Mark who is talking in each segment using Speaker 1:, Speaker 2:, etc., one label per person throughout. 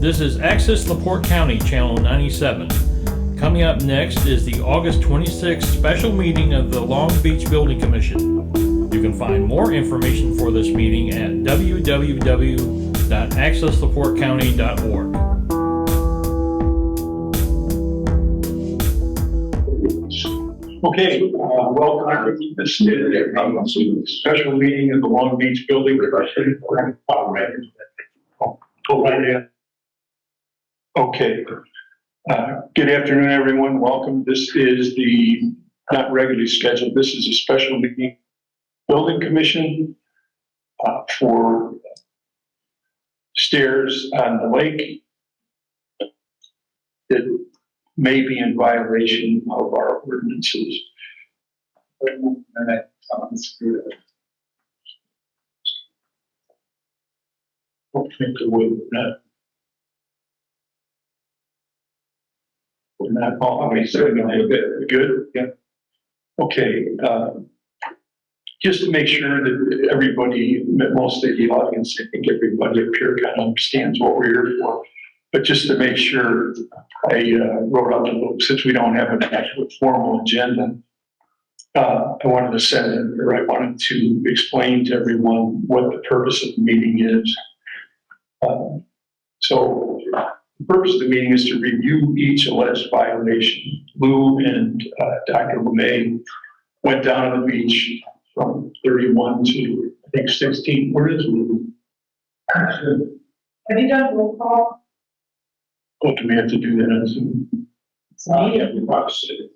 Speaker 1: This is Access LaPorte County, Channel 97. Coming up next is the August 26th special meeting of the Long Beach Building Commission. You can find more information for this meeting at www.accesslaportecounty.org.
Speaker 2: Okay, welcome to this special meeting of the Long Beach Building Commission. Okay, good afternoon, everyone. Welcome. This is the not regularly scheduled. This is a special meeting, Building Commission for stairs on the lake. It may be in violation of our ordinances. Don't think the way we're not all, good? Yeah. Okay, just to make sure that everybody, most of the audience, I think everybody up here kind of understands what we're here for. But just to make sure, I wrote out the book, since we don't have an actual formal agenda, I wanted to send in, or I wanted to explain to everyone what the purpose of the meeting is. So the purpose of the meeting is to review each alleged violation. Lou and Dr. LeMay went down to the beach from 31 to, I think, 16. Where is Lou?
Speaker 3: Have you done roll call?
Speaker 2: Oh, do we have to do that on Zoom? Yeah, we probably should.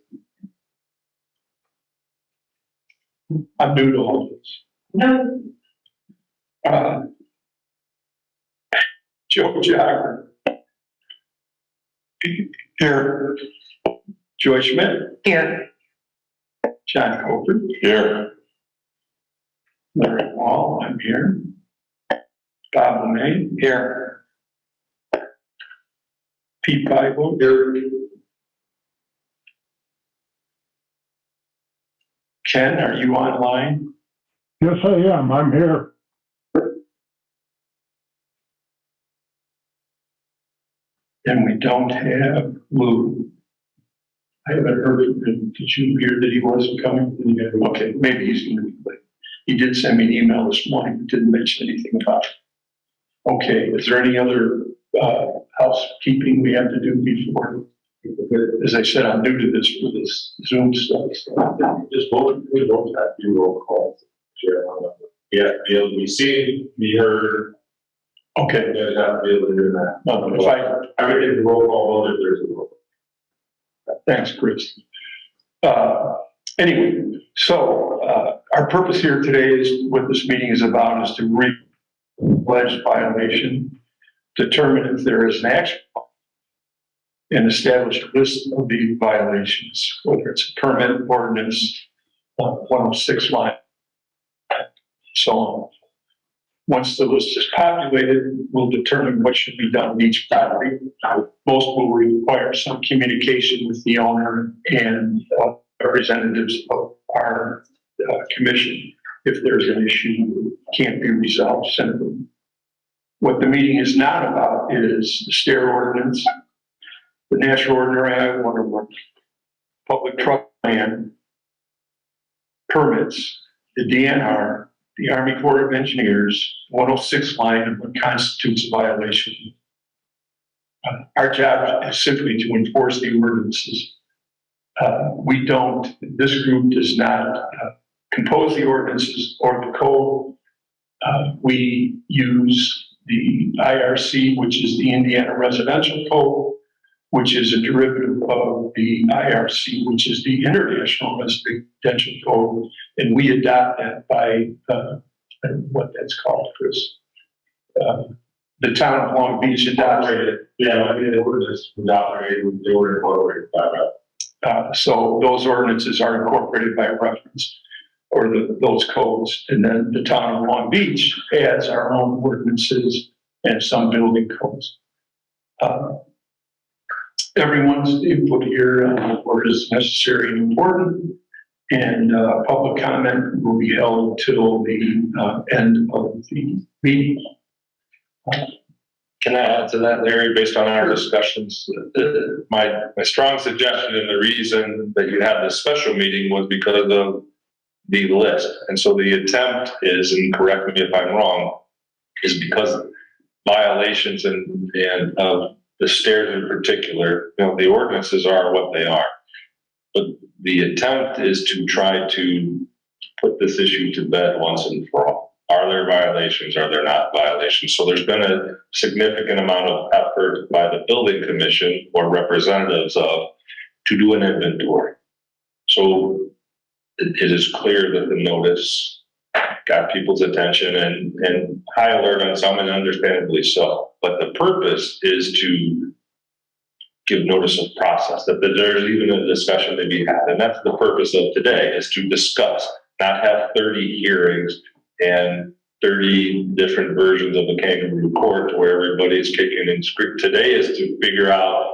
Speaker 2: I'm new to all this.
Speaker 3: No.
Speaker 2: Joe Jagger. Here. Joy Schmidt.
Speaker 3: Here.
Speaker 2: John Coker. Here. Larry Wall, I'm here. Bob LeMay. Here. Pete Bible. Here. Ken, are you online?
Speaker 4: Yes, I am. I'm here.
Speaker 2: And we don't have Lou. I haven't heard from him. Did you hear that he wasn't coming? Okay, maybe he's going to be late. He did send me an email this morning, but didn't mention anything about it. Okay, is there any other housekeeping we have to do before? As I said, I'm new to this for this Zoom stuff.
Speaker 5: Just vote, we vote that you roll call. Yeah, be able to be seen, be heard.
Speaker 2: Okay.
Speaker 5: You guys have to be able to do that.
Speaker 2: No, if
Speaker 5: Everything's a roll call vote if there's a roll call.
Speaker 2: Thanks, Chris. Anyway, so our purpose here today is what this meeting is about is to read alleged violation, determine if there is an action, and establish a list of the violations, whether it's a permit, ordinance, 106 line, so on. Once the list is populated, we'll determine what should be done with each property. Most will require some communication with the owner and representatives of our commission. If there's an issue that can't be resolved, send them. What the meeting is not about is the stair ordinance, the National Ordinary Highway 101, public truck plan, permits, the DNR, the Army Corps of Engineers, 106 line, and what constitutes a violation. Our job is simply to enforce the ordinances. This group does not compose the ordinances or the code. We use the IRC, which is the Indiana Residential Code, which is a derivative of the IRC, which is the International Residential Code, and we adopt that by what that's called, Chris. The town of Long Beach adopted it.
Speaker 5: Yeah, I mean, the ordinance was operated, they were incorporated by that.
Speaker 2: So those ordinances are incorporated by reference, or those codes, and then the town of Long Beach adds our own ordinances and some building codes. Everyone's input here on what is necessary and important, and public comment will be held until the end of the meeting.
Speaker 5: Can I add to that, Larry, based on our discussions? My strong suggestion and the reason that you had this special meeting was because of the list. And so the attempt is, and correct me if I'm wrong, is because violations and of the stairs in particular, the ordinances are what they are. But the attempt is to try to put this issue to bed once and for all. Are there violations? Are there not violations? So there's been a significant amount of effort by the building commission or representatives of to do an inventory. So it is clear that the notice got people's attention and high alert on some, and understandably so. But the purpose is to give notice of process, that there's even a discussion to be had. And that's the purpose of today, is to discuss, not have 30 hearings and 30 different versions of a kangaroo court where everybody's kicking and screaming. Today is to figure out,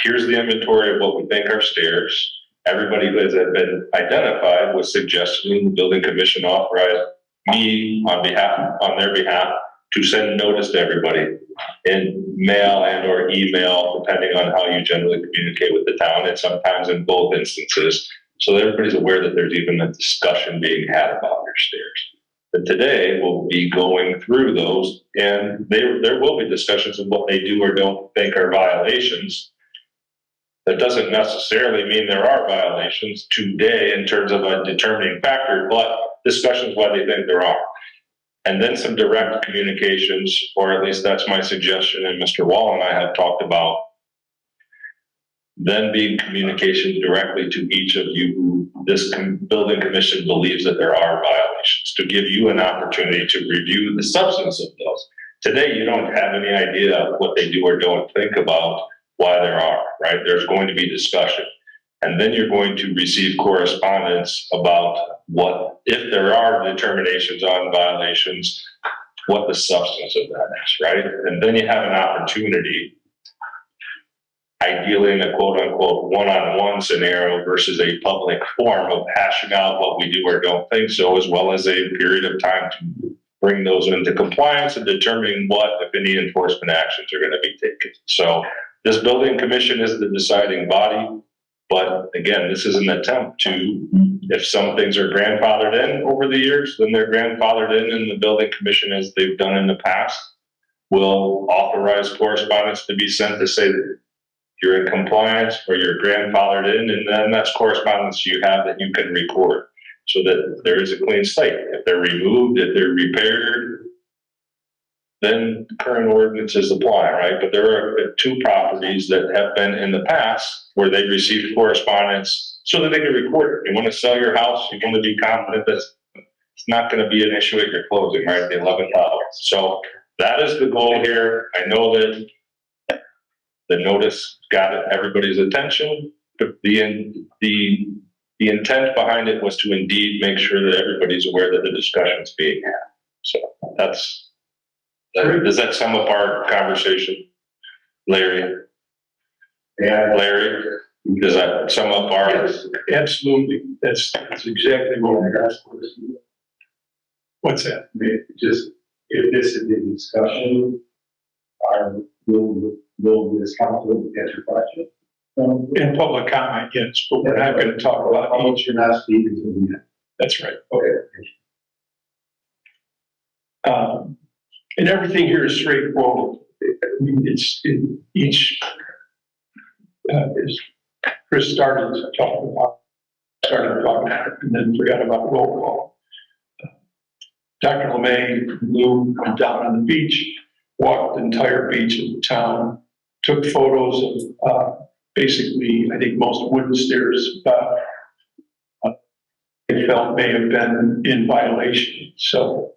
Speaker 5: here's the inventory of what we think are stairs. Everybody who has been identified was suggesting the building commission authorized me on their behalf to send notice to everybody in mail and or email, depending on how you generally communicate with the town, and sometimes in both instances, so that everybody's aware that there's even a discussion being had about your stairs. But today we'll be going through those, and there will be discussions of what they do or don't think are violations. That doesn't necessarily mean there are violations today in terms of a determining factor, but discussions why they think there are. And then some direct communications, or at least that's my suggestion, and Mr. Wall and I have talked about, then being communication directly to each of you who this building commission believes that there are violations, to give you an opportunity to review the substance of those. Today, you don't have any idea of what they do or don't think about why there are, right? There's going to be discussion. And then you're going to receive correspondence about what, if there are determinations on violations, what the substance of that is, right? And then you have an opportunity, ideally in a quote unquote one-on-one scenario versus a public forum, of hashing out what we do or don't think so, as well as a period of time to bring those into compliance and determining what, if any, enforcement actions are going to be taken. So this building commission is the deciding body, but again, this is an attempt to, if some things are grandfathered in over the years, then they're grandfathered in, and the building commission, as they've done in the past, will authorize correspondence to be sent to say that you're in compliance or you're grandfathered in, and then that's correspondence you have that you can record so that there is a clean slate. If they're removed, if they're repaired, then current ordinances apply, right? But there are two properties that have been in the past where they received correspondence so that they can record it. You want to sell your house, you want to be confident that it's not going to be an issue at your closing, right? The 11th hour. So that is the goal here. I know that the notice got everybody's attention, but the intent behind it was to indeed make sure that everybody's aware that the discussion's being had. So does that sum up our conversation, Larry?
Speaker 2: Yeah.
Speaker 5: Larry, does that sum up our?
Speaker 2: Yes, absolutely. That's exactly what we're asking. What's that?
Speaker 6: Just, if this is the discussion, will this council answer questions?
Speaker 2: In public comment, yes, but we're not going to talk about each.
Speaker 6: You're not speaking to me.
Speaker 2: That's right.
Speaker 6: Okay.
Speaker 2: And everything here is straightforward. It's each, as Chris started talking about, and then forgot about roll call. Dr. LeMay Lou went down on the beach, walked the entire beach of the town, took photos of basically, I think most wooden stairs it felt may have been in violation. So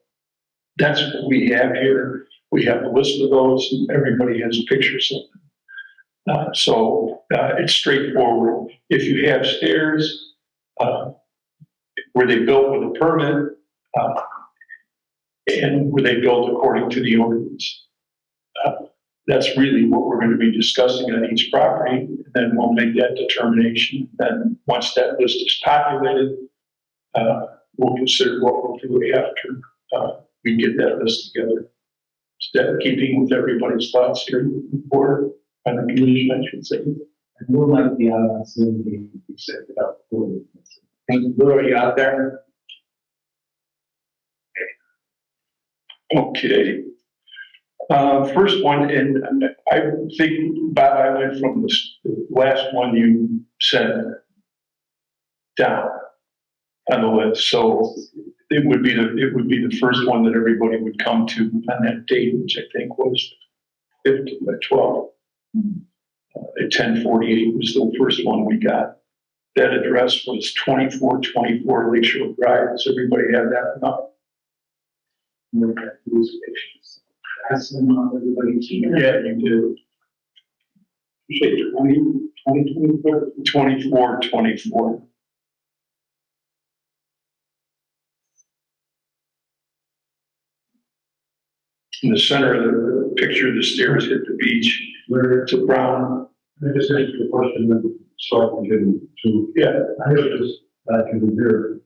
Speaker 2: that's what we have here. We have a list of those, and everybody has pictures of them. So it's straightforward. If you have stairs, were they built with a permit, and were they built according to the ordinance? That's really what we're going to be discussing on each property, and then we'll make that determination. Then once that list is populated, we'll consider what we'll do after we get that list together. Is that keeping with everybody's thoughts here, or on the commission, I should say?
Speaker 6: And we might be on that Zoom meeting, we set it up for you. We're already out there.
Speaker 2: Okay. First one, and I think, Bob, I went from the last one you sent down on the list, so it would be the first one that everybody would come to on that date, which I think was 12. At 10:48 was the first one we got. That address was 2424 Lakeshore Drive. Does everybody have that now?
Speaker 6: Pass them on to everybody.
Speaker 2: Yeah, you did.
Speaker 6: You say 24?
Speaker 2: 2424. In the center of the picture, the stairs hit the beach.
Speaker 6: Where
Speaker 2: It's a brown.
Speaker 6: I just asked you a question that so I can to,
Speaker 2: Yeah,
Speaker 6: I heard this back in the year,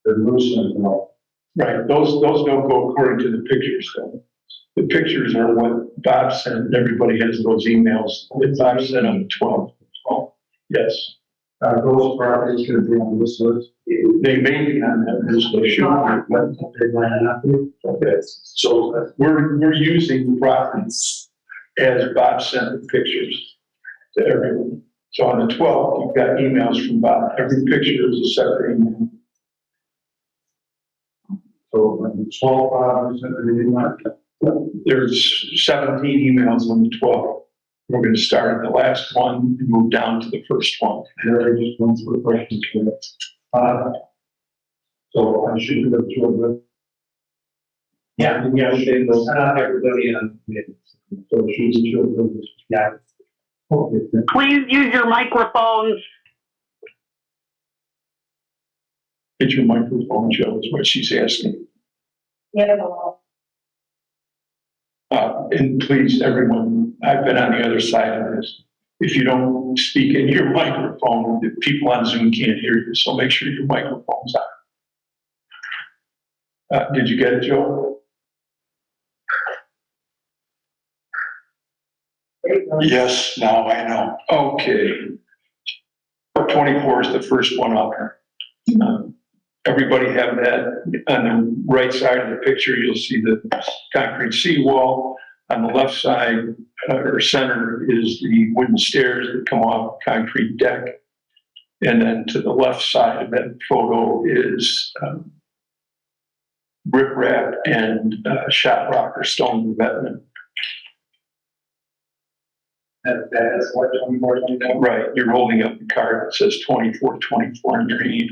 Speaker 6: the loose and all.
Speaker 2: right. Those don't go according to the pictures though. The pictures are what Bob sent. Everybody has those emails that Bob sent on the 12th. Yes.
Speaker 6: Those properties gonna be on this list.
Speaker 2: They may be on that list, they should.
Speaker 6: They might not be.
Speaker 2: Okay. So we're using the properties as Bob sent the pictures to everyone. So on the 12th, you've got emails from Bob. Every picture is a separate email.
Speaker 6: So when the 12 properties that they didn't want.
Speaker 2: There's 17 emails on the 12th. We're going to start at the last one and move down to the first one.
Speaker 6: There are just ones for questions. So I should do the two of them. Yeah, they will send out everybody on. So she should do this. Yeah. Okay.
Speaker 7: Please use your microphones.
Speaker 2: Get your microphone, Joe, is what she's asking.
Speaker 3: Yeah.
Speaker 2: And please, everyone, I've been on the other side of this. If you don't speak in your microphone, the people on Zoom can't hear you, so make sure your microphone's on. Did you get it, Joe? Yes, now I know. Okay. 24 is the first one up. Everybody have that. On the right side of the picture, you'll see the concrete seawall. On the left side, or center, is the wooden stairs that come off the concrete deck. And then to the left side of that photo is riprap and shot rock or stone revetment.
Speaker 6: That's what 24, 24.
Speaker 2: Right, you're holding up the card that says 2424 underneath.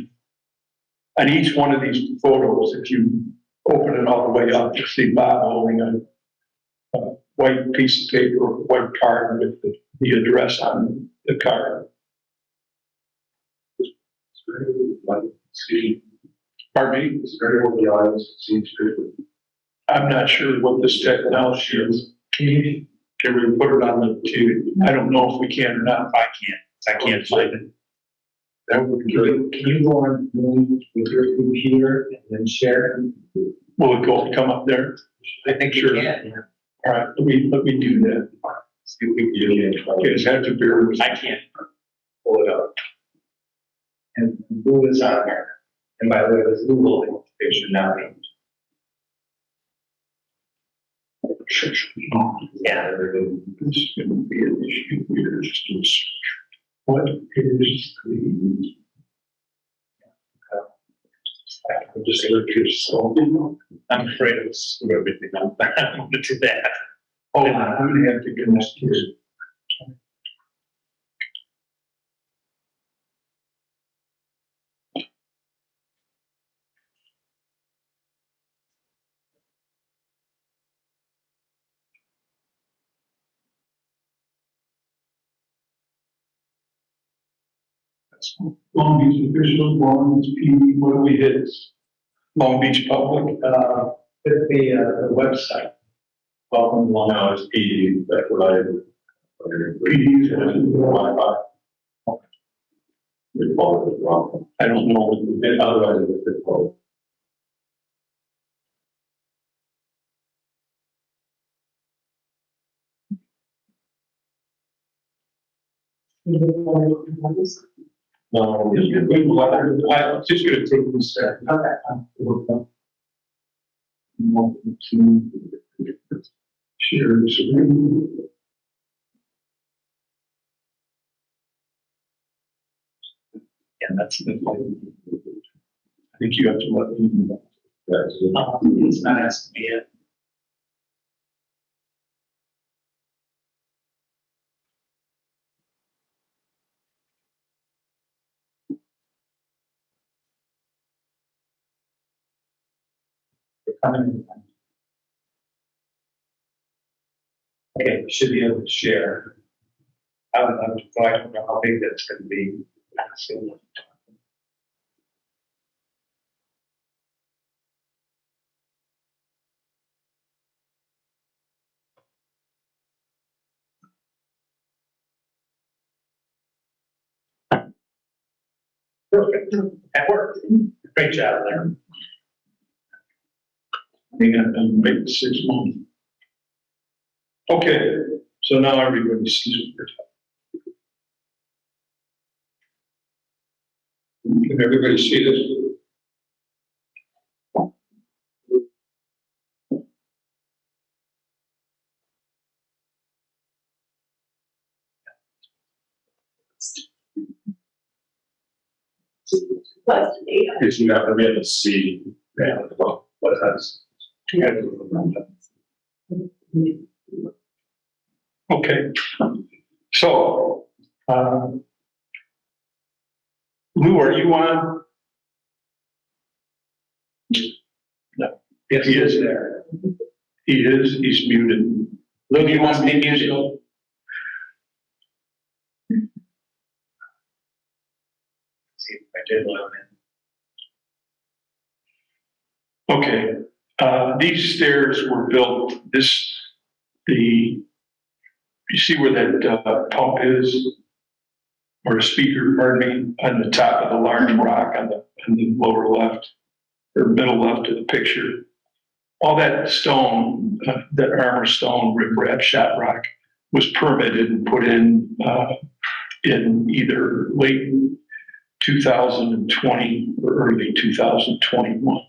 Speaker 2: On each one of these photos, if you open it all the way up, you'll see Bob holding a white piece of paper, or white card with the address on the card. Pardon me?
Speaker 6: It's very well the audience seems to.
Speaker 2: I'm not sure what this technology is. Can we put it on the TV? I don't know if we can or not. I can't find it.
Speaker 6: That would be good. Can you go on Zoom with your computer and then share?
Speaker 2: Will it come up there?
Speaker 6: I think
Speaker 2: Sure.
Speaker 6: you can.
Speaker 2: All right, let me do that.
Speaker 6: See if we can do it.
Speaker 2: Okay, just have to bear with me.
Speaker 6: I can't pull it up. And Google is on there. And by the way, this Google, it should not be. Yeah.
Speaker 2: This is going to be an issue here. What is the?
Speaker 6: I'm just I'm afraid of screw everything up. I'm going to do that.
Speaker 2: Oh, I'm going to have to get this here. Long Beach officials, Long Beach PD, what do we hit? Long Beach Public,
Speaker 6: It'd be the website. Welcome, Long Beach PD, that's what I.
Speaker 2: PD's,
Speaker 6: We follow it wrong.
Speaker 2: I don't know what we did.
Speaker 6: Otherwise, it's called. No, just gonna take this. Share the screen.
Speaker 2: Yeah, that's the point. I think you have to let me know.
Speaker 6: It's not asking me yet. Okay, we should be able to share. I don't know how big that's gonna be. Perfect, that worked. Great job there.
Speaker 2: They got them make 6 months. Okay, so now everybody sees what we're talking. Can everybody see this?
Speaker 5: Because you have to be able to see what it has.
Speaker 2: Okay, so, Lou, are you on? No.
Speaker 6: Yes,
Speaker 2: He is there. He is, he's muted.
Speaker 6: Lou, you want to be muted? See if I did let him in.
Speaker 2: Okay, these stairs were built, you see where that pump is? Or a speaker, pardon me, on the top of the large rock on the lower left, or middle left of the picture. All that stone, that armor stone, riprap, shot rock, was permitted and put in either late 2020 or early 2021.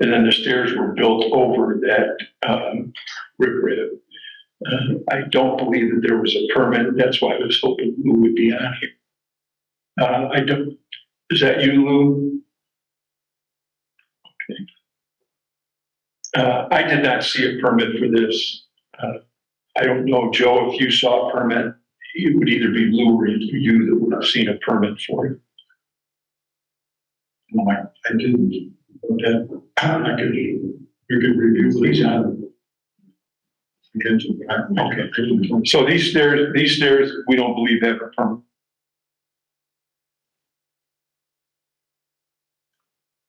Speaker 2: And then the stairs were built over that riprap. I don't believe that there was a permit. That's why I was hoping Lou would be on here. I don't, is that you, Lou? Okay. I did not see a permit for this. I don't know, Joe, if you saw a permit, it would either be Lou or you that would have seen a permit for it. No, I didn't. Okay. You could review these on. Okay. So these stairs, we don't believe have a permit.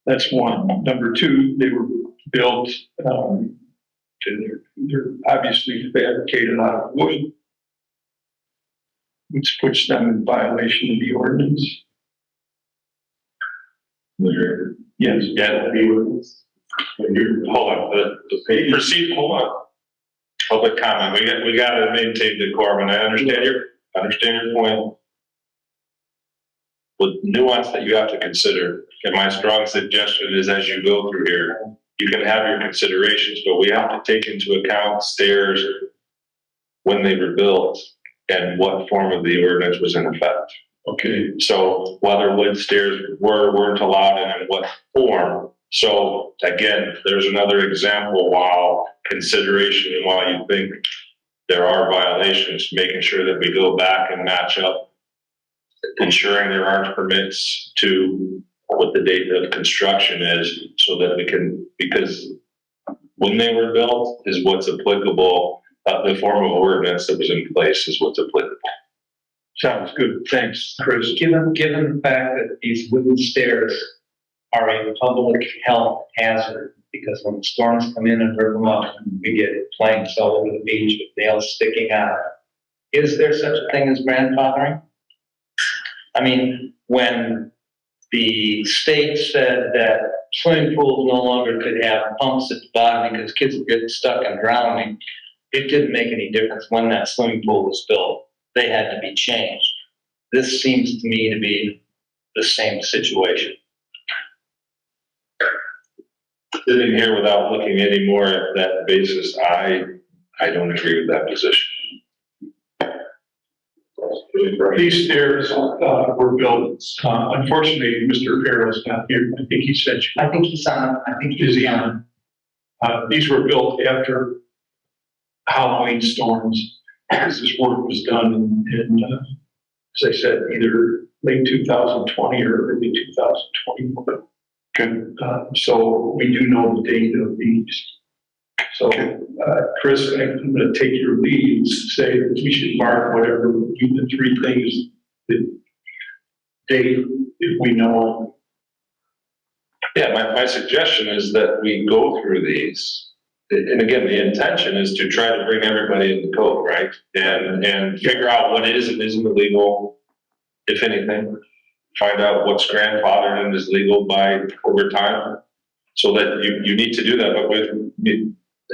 Speaker 2: That's one. Number two, they were built, they're obviously fabricated out of wood, which puts them in violation of the ordinance. Yes.
Speaker 5: Yeah, hold on, proceed, hold on. Public comment, we gotta maintain decorum, and I understand your point. With nuance that you have to consider, and my strong suggestion is as you go through here, you can have your considerations, but we have to take into account stairs when they were built and what form of the ordinance was in effect.
Speaker 2: Okay.
Speaker 5: So whether wood stairs weren't allowed and in what form. So again, there's another example while consideration and while you think there are violations, making sure that we go back and match up, ensuring there aren't permits to what the date of construction is so that we can, because when they were built is what's applicable, the form of ordinance that was in place is what's applicable.
Speaker 2: Sounds good. Thanks, Chris.
Speaker 6: Given the fact that these wooden stairs are a public health hazard, because when storms come in and rip them up, we get planks all over the beach with nails sticking out. Is there such a thing as grandfathering? I mean, when the state said that swimming pools no longer could have pumps at the bottom because kids would get stuck and drowning, it didn't make any difference when that swimming pool was built. They had to be changed. this seems to me to be the same situation.
Speaker 5: Sitting here without looking any more at that basis, I don't agree with that position.
Speaker 2: These stairs, were built, unfortunately, Mr. Farrell's not here. I think he said,
Speaker 6: I think he's on,
Speaker 2: is he on? These were built after Halloween storms, as this work was done in, as I said, either late 2020 or early 2021. So we do know the date of these. So, Chris, I'm going to take your lead and say that we should mark whatever the three things that date, if we know.
Speaker 5: Yeah, my suggestion is that we go through these. And again, the intention is to try to bring everybody into code, right? And figure out what is and isn't illegal, if anything. Find out what's grandfathered and is legal by over time. So that you need to do that, but with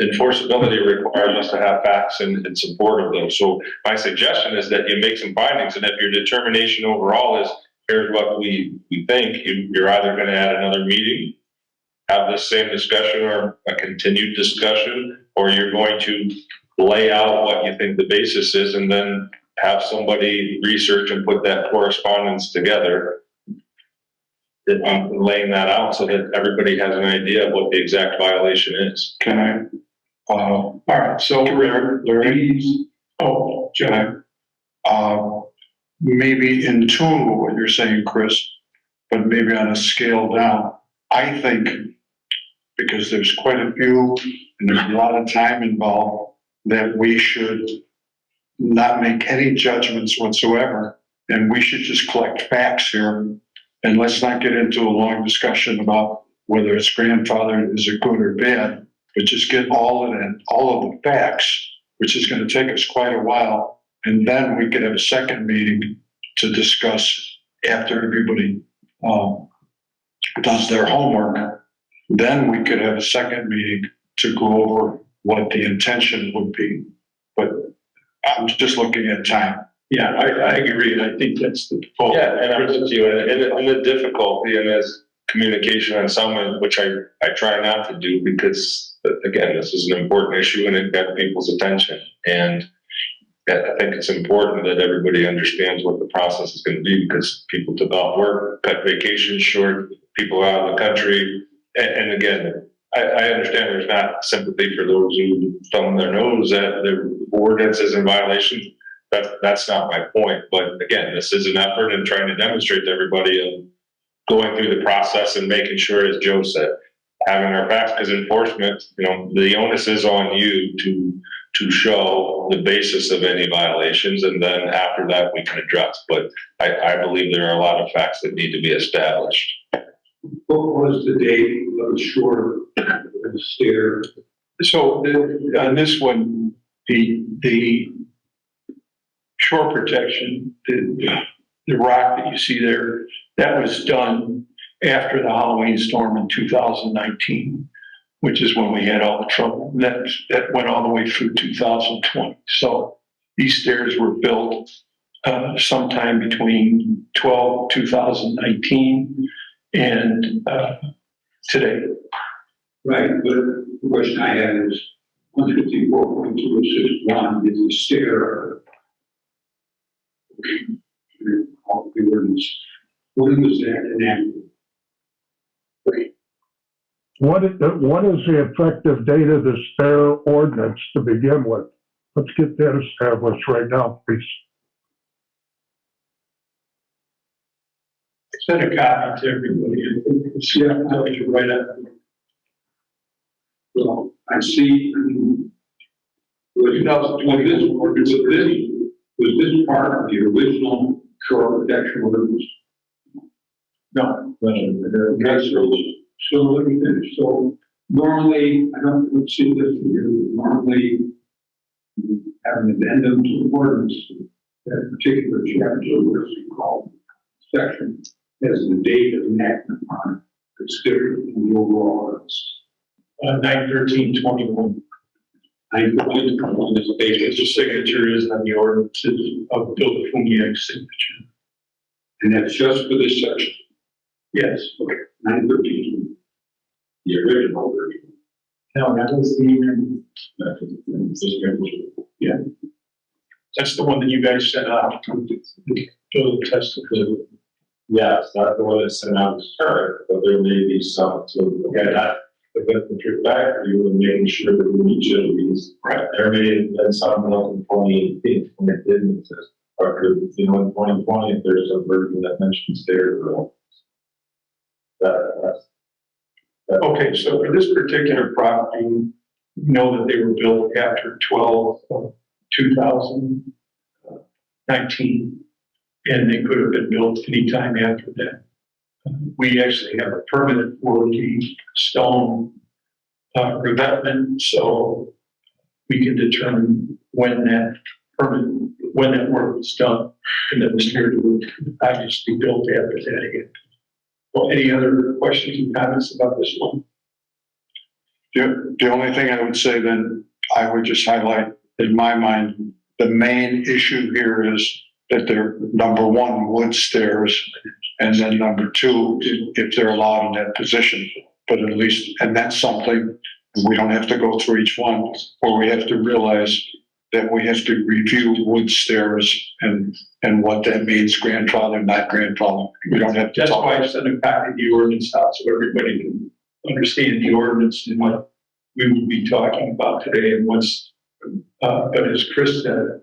Speaker 5: enforceability requires us to have facts in support of them. So my suggestion is that you make some findings, and if your determination overall is here's what we think, you're either going to add another meeting, have this same discussion or a continued discussion, or you're going to lay out what you think the basis is and then have somebody research and put that correspondence together, laying that out so that everybody has an idea of what the exact violation is.
Speaker 2: Can I? All right, so these, oh, John, maybe in tune with what you're saying, Chris, but maybe on a scale down. I think, because there's quite a few and there's a lot of time involved, that we should not make any judgments whatsoever, and we should just collect facts here, and let's not get into a long discussion about whether it's grandfathered, is it good or bad, but just get all of the facts, which is going to take us quite a while, and then we could have a second meeting to discuss after everybody does their homework. Then we could have a second meeting to go over what the intention would be. But I'm just looking at time. Yeah, I agree. And I think that's the default.
Speaker 5: Yeah, and I'm with you. And the difficulty in this communication on some, which I try not to do because, again, this is an important issue and it got people's attention. And I think it's important that everybody understands what the process is going to be because people took off work, cut vacations short, people are out of the country. And again, I understand there's not sympathy for those who thumb their nose at the ordinances and violations. That's not my point. But again, this is an effort in trying to demonstrate to everybody of going through the process and making sure, as Joe said, having our facts, because enforcement, the onus is on you to show the basis of any violations, and then after that we can address. But I believe there are a lot of facts that need to be established.
Speaker 8: What was the date of the shore and the stair?
Speaker 2: So on this one, the shore protection, the rock that you see there, that was done after the Halloween storm in 2019, which is when we had all the trouble. And that went all the way through 2020. So these stairs were built sometime between 2019 and today.
Speaker 8: Right, but the question I had is 154.261 is the stair. When was that enacted?
Speaker 4: What is the effective date of the stair ordinance to begin with? Let's get that established right now, please.
Speaker 2: I sent a copy to everybody. Yeah, I'll let you right up.
Speaker 8: Well, I see. Was this part of the original shore protection ordinance?
Speaker 2: No.
Speaker 8: Okay, so let me finish. So normally, I don't see this here. Normally, you have an addendum to the ordinance. That particular chapter, what is it called, section, has the date of enactment on it. It's different from the overall ordinance.
Speaker 2: 9/13/21. The signature is on the ordinance of Bill Fumiak's signature.
Speaker 8: And that's just for this section.
Speaker 2: Yes.
Speaker 8: Okay, 913, the original version.
Speaker 2: No, that was the,
Speaker 8: Yeah.
Speaker 2: that's the one that you guys sent out to the test.
Speaker 5: Yes, that's the one that's sent out as current, but there may be some, so, yeah, that, but the trip back, you were making sure that we each of these, right, there may have been some like in 2018 when it didn't exist. Or, you know, in 2020, if there's a version that mentions stairs, well, that's.
Speaker 2: Okay, so for this particular property, we know that they were built after 12/2019, and they could have been built anytime after that. We actually have a permit for the stone revetment, so we can determine when that work was done, and then the stair would obviously built after that again. Well, any other questions and comments about this one?
Speaker 9: The only thing I would say then, I would just highlight, in my mind, the main issue here is that they're, number one, wood stairs, and then number two, if they're allowed in that position. But at least, and that's something, we don't have to go through each one, or we have to realize that we have to review wood stairs and what that means, grandfather, not grandfather. We don't have to
Speaker 2: That's
Speaker 9: talk.
Speaker 2: why I sent a copy of the ordinance out so everybody can understand the ordinance and what we will be talking about today and what's, but as Chris said,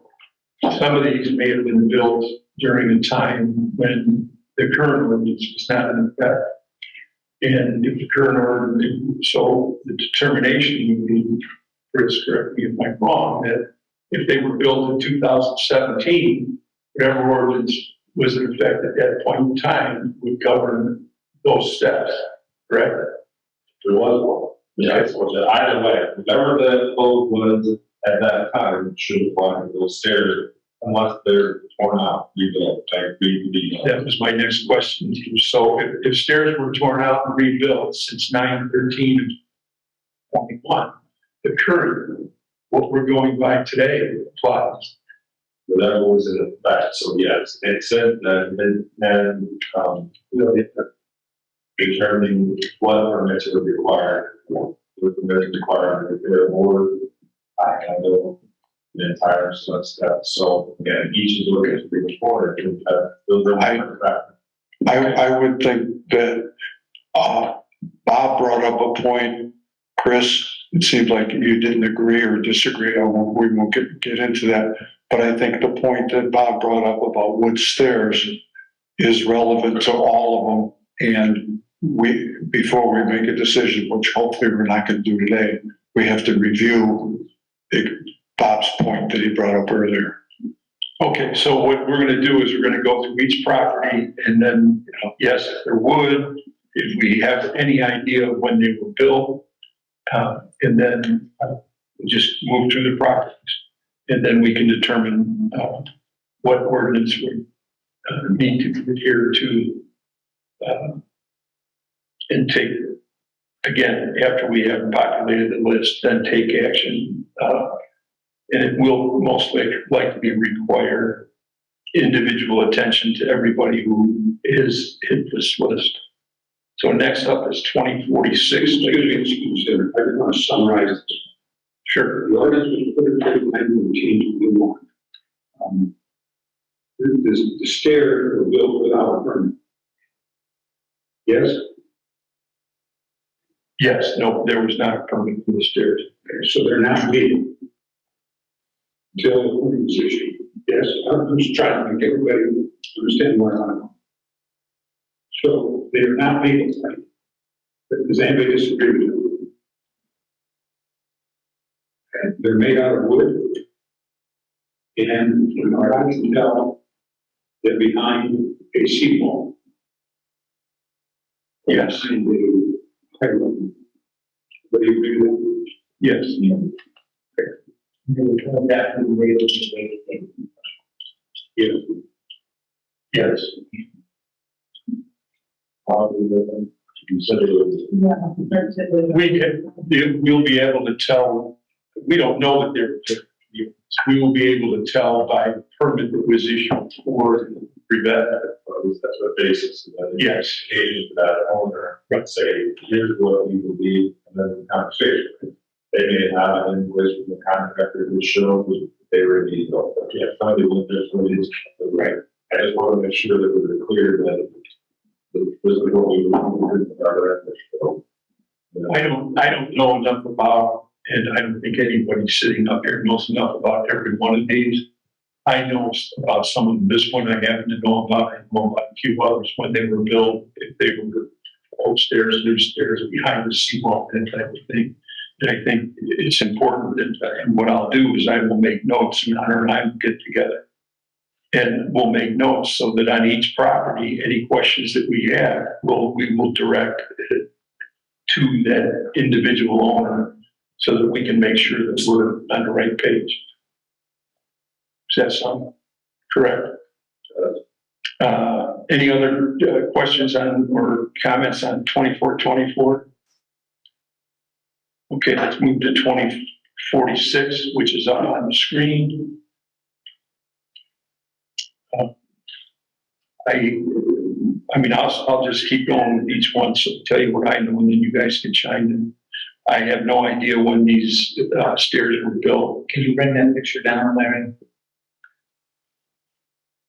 Speaker 2: some of these may have been built during a time when the current ordinance was not in effect. And if the current ordinance, so the determination would be, Chris, correct me if I'm wrong, that if they were built in 2017, whatever ordinance was in effect at that point in time would govern those steps, correct?
Speaker 5: There was one. Yeah, so either way, whatever the code was at that time should apply to those stairs unless they're torn out, rebuilt, like rebuilt.
Speaker 2: That was my next question to you. So if stairs were torn out and rebuilt since 9/13/21, the current, what we're going by today applies.
Speaker 5: Whatever was in effect, so yes, it said that, determining what permits are required, what permits required, if there are more, I handle the entire step. So again, each is looking to be reported.
Speaker 9: I would think that, Bob brought up a point, Chris, it seems like you didn't agree or disagree, we won't get into that. But I think the point that Bob brought up about wood stairs is relevant to all of them. And before we make a decision, which hopefully we're not going to do today, we have to review Bob's point that he brought up earlier.
Speaker 2: Okay, so what we're going to do is we're going to go through each property and then, yes, if they're wood, if we have any idea of when they were built, and then we'll just move through the properties. And then we can determine what ordinance we need to adhere to and take, again, after we have populated the list, then take action. And it will most likely require individual attention to everybody who is in this list. So next up is 2046.
Speaker 8: Excuse me, I just want to summarize this.
Speaker 2: Sure.
Speaker 8: The ordinance was put in place and we changed what we want. The stairs were built without a permit. Yes?
Speaker 2: Yes, no, there was not a permit for the stairs.
Speaker 8: Okay, so they're not legal. Until the ordinance issue. Yes, I'm just trying to make everybody understand where I'm going. So they're not legal, right? Does anybody disagree with that? And they're made out of wood. And from what I can tell, they're behind a seawall.
Speaker 2: Yes.
Speaker 8: And they, what do you agree with that?
Speaker 2: Yes.
Speaker 8: Yes.
Speaker 2: Yes. We'll be able to tell, we don't know that they're We will be able to tell by permit that was issued for revet.
Speaker 5: At least that's what basis.
Speaker 2: Yes.
Speaker 5: Age that owner, let's say, here's what we believe, and then the conversation. They may have an invoice from the contractor who showed they were in need of, but yeah, finally, when there's what it is. Right. I just want to make sure that we're clear that this is what we were.
Speaker 2: I don't know enough about, and I don't think anybody sitting up here knows enough about every one of these. I know about some of them. This one I happen to know about. I know about a few others when they were built, if they were old stairs, new stairs, behind the seawall, that type of thing. And I think it's important that, and what I'll do is I will make notes, and Hunter and I will get together. And we'll make notes so that on each property, any questions that we have, we will direct it to that individual owner so that we can make sure that we're on the right page. Does that sound correct? Any other questions on or comments on 2424? Okay, let's move to 2046, which is up on the screen. I mean, I'll just keep going with each one, so tell you what I know, and then you guys can chime in. I have no idea when these stairs were built.
Speaker 6: Can you bring that picture down, Larry?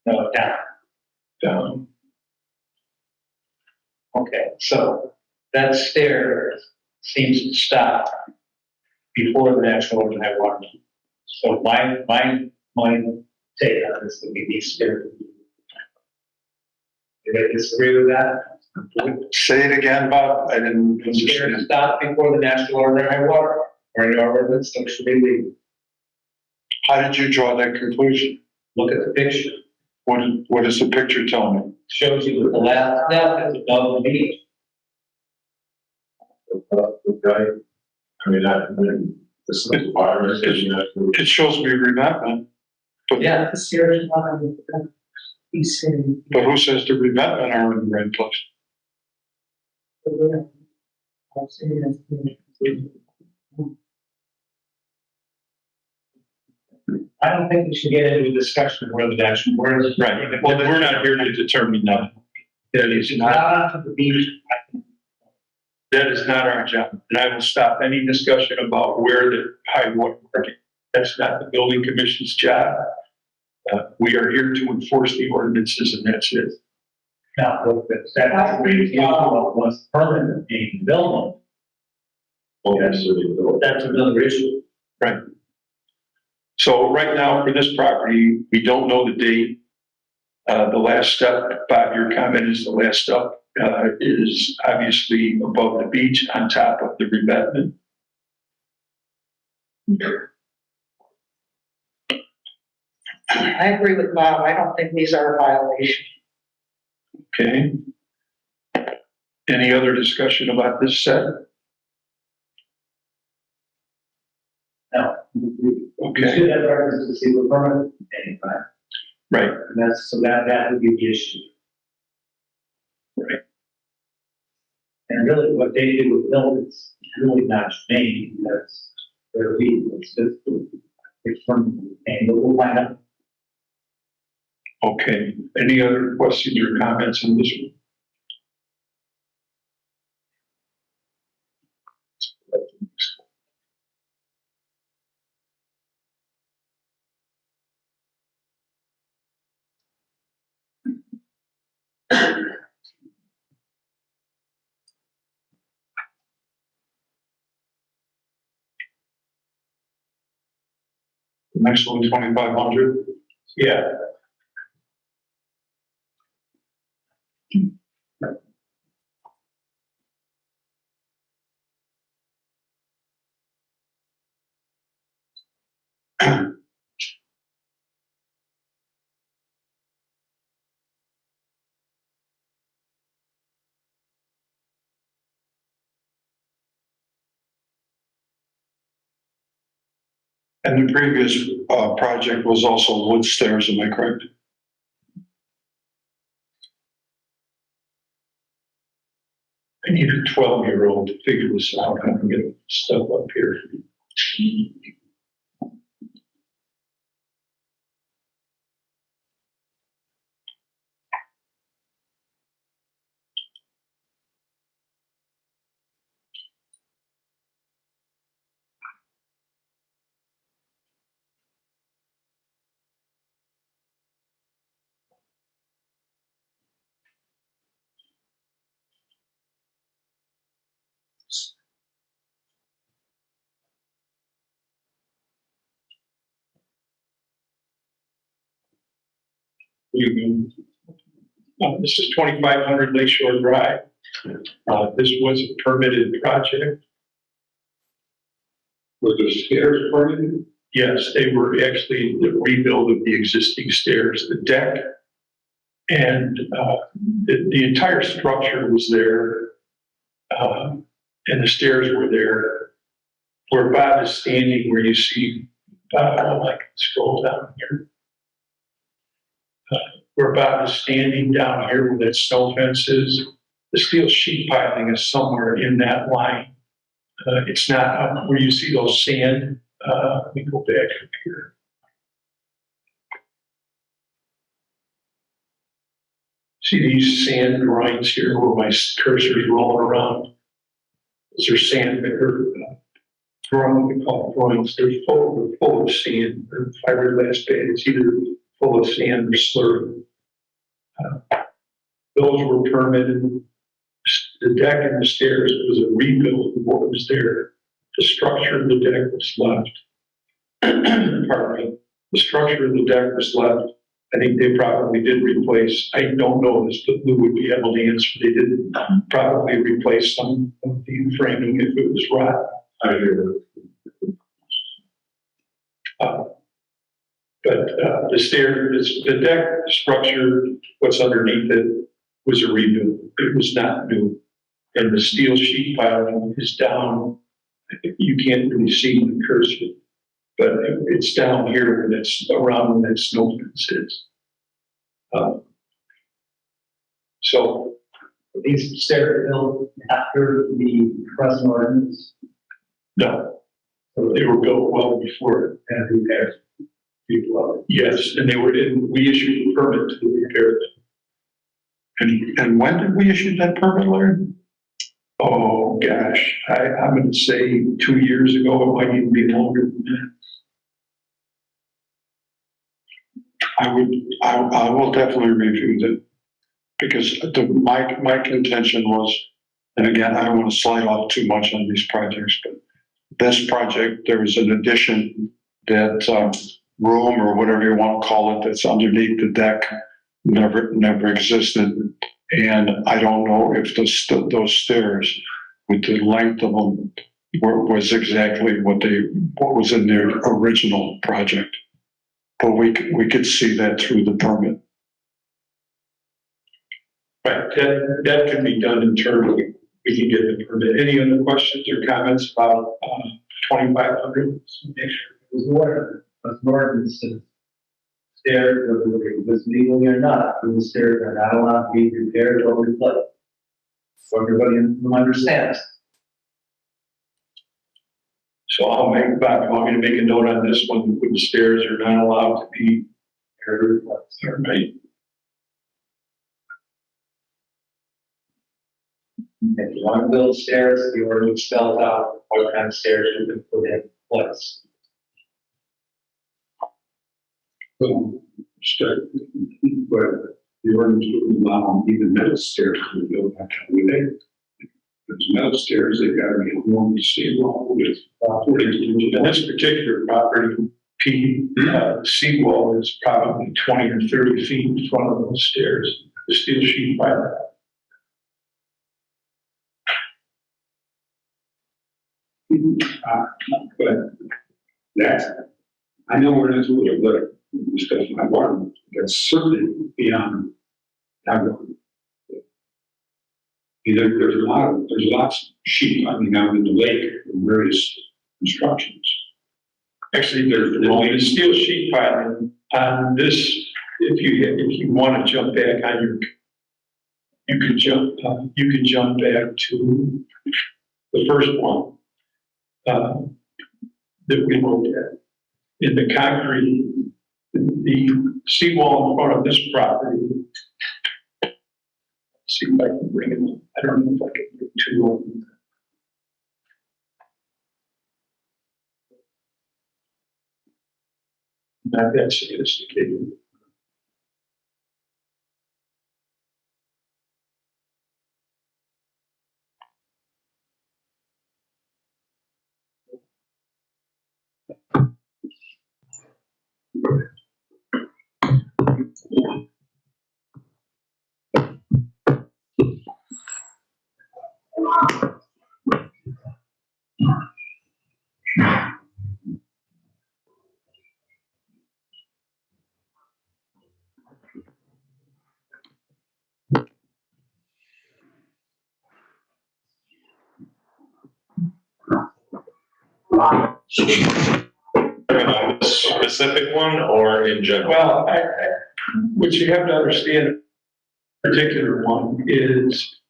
Speaker 6: No, down. Okay, so that stair seems to stop before the natural order high water. So my take on this would be these stairs. Do they disagree with that?
Speaker 9: Say it again, Bob. I didn't
Speaker 6: Stairs
Speaker 9: understand.
Speaker 6: stop before the natural order high water, or in our ordinance, so should be legal.
Speaker 9: How did you draw that conclusion?
Speaker 6: Look at the picture.
Speaker 9: What does the picture tell me?
Speaker 6: Shows you that the last step is above the beach.
Speaker 5: Okay. I mean, this is a virus,
Speaker 9: It shows me revetment,
Speaker 6: Yeah.
Speaker 3: The stairs on the east side.
Speaker 9: but who says the revetment are in the right place?
Speaker 3: I'll say that's the-
Speaker 6: I don't think we should get into a discussion of whether that's where.
Speaker 2: Right. Well, we're not here to determine that. That is
Speaker 6: It's
Speaker 2: not.
Speaker 6: not onto the beach.
Speaker 2: That is not our job, and I will stop any discussion about where the high water mark is. That's not the building commission's job. We are here to enforce the ordinances, and that's it.
Speaker 6: Now, look, that was permanent being built. That's another issue.
Speaker 2: Right. So right now, for this property, we don't know the date. The last step, Bob, your comment is the last step is obviously above the beach on top of the revetment.
Speaker 3: I agree with Bob. I don't think these are a violation.
Speaker 2: Okay. Any other discussion about this set?
Speaker 6: No.
Speaker 2: Okay.
Speaker 6: You should have records to see the permit anytime.
Speaker 2: Right.
Speaker 6: And that's, so that would be the issue.
Speaker 2: Right.
Speaker 6: And really what they do with buildings is really not me, that's their lead, it's just, it's from, and we'll find out.
Speaker 2: Okay. Any other questions or comments on this one? Next one, 2,500.
Speaker 6: Yeah.
Speaker 9: And the previous project was also wood stairs, am I correct?
Speaker 2: I need a 12-year-old to figure this out. I'm gonna get stuff up here. This is 2500 Lakeshore Drive. This was a permitted project.
Speaker 8: Was the stairs permitted?
Speaker 2: Yes, they were actually the rebuild of the existing stairs, the deck, and the entire structure was there, and the stairs were there. Where Bob is standing, where you see, I can scroll down here. Where Bob is standing down here where that snow fence is, the steel sheet piling is somewhere in that line. It's not where you see those sand. Let me go back up here. See these sand grinds here where my cursor is rolling around? Those are sand that are we call it grinds. They're full of sand. They're fiberglass bed. It's either full of sand or slurry. Those were permitted. The deck and the stairs was a rebuild of what was there. The structure of the deck was left. Pardon me. The structure of the deck was left. I think they probably did replace, I don't know this, but Lou would be able to answer. They did probably replace some of the framing if it was rotten.
Speaker 8: I hear
Speaker 2: But the deck structure, what's underneath it, was a rebuild. It was not new. And the steel sheet piling is down. You can't really see the cursor, but it's down here and it's around where that snow fence is. So
Speaker 6: These stairs built after the present ordinance
Speaker 2: no, they were built well before it.
Speaker 6: and repairs.
Speaker 2: Yes, and we issued a permit to repair them.
Speaker 9: And when did we issue that permit, Larry?
Speaker 2: Oh, gosh, I'm going to say 2 years ago. It might even be longer than that.
Speaker 9: I will definitely review that, because my contention was, and again, I don't want to slide off too much on these projects, but this project, there was an addition that room or whatever you want to call it that's underneath the deck never existed. And I don't know if those stairs with the length of them was exactly what was in their original project. But we could see that through the permit.
Speaker 2: Right, that can be done internally. We can get the permit. Any other questions or comments about 2500?
Speaker 6: Make sure it was ordered, but an ordinance to stairs, whether it was legally or not, the stairs are not allowed to be repaired or replaced. So everybody in the room understands.
Speaker 2: So Bob, you want me to make a note on this one? The stairs are not allowed to be
Speaker 6: Repaired or replaced.
Speaker 2: all right.
Speaker 6: If you want to build stairs, the ordinance spells out what kind of stairs you can put in place.
Speaker 8: Well, but the ordinance would allow even metal stairs to be built back on the day. There's metal stairs, they've got to be along the seawall with 40
Speaker 2: In this particular property, the seawall is probably 20 or 30 feet in front of those stairs. The steel sheet piling.
Speaker 8: But that's, I know we're not doing it, but discuss my water, that's certainly beyond that one. There's lots of sheep running out in the lake from various constructions.
Speaker 2: Actually, there's the steel sheet piling on this. If you want to jump back on your, you can jump back to the first one that we looked at. In the concrete, the seawall in front of this property. See if I can bring it up. I don't know if I can get too long. Not that sophisticated.
Speaker 5: On this specific one or in general?
Speaker 2: Well, what you have to understand, particular one is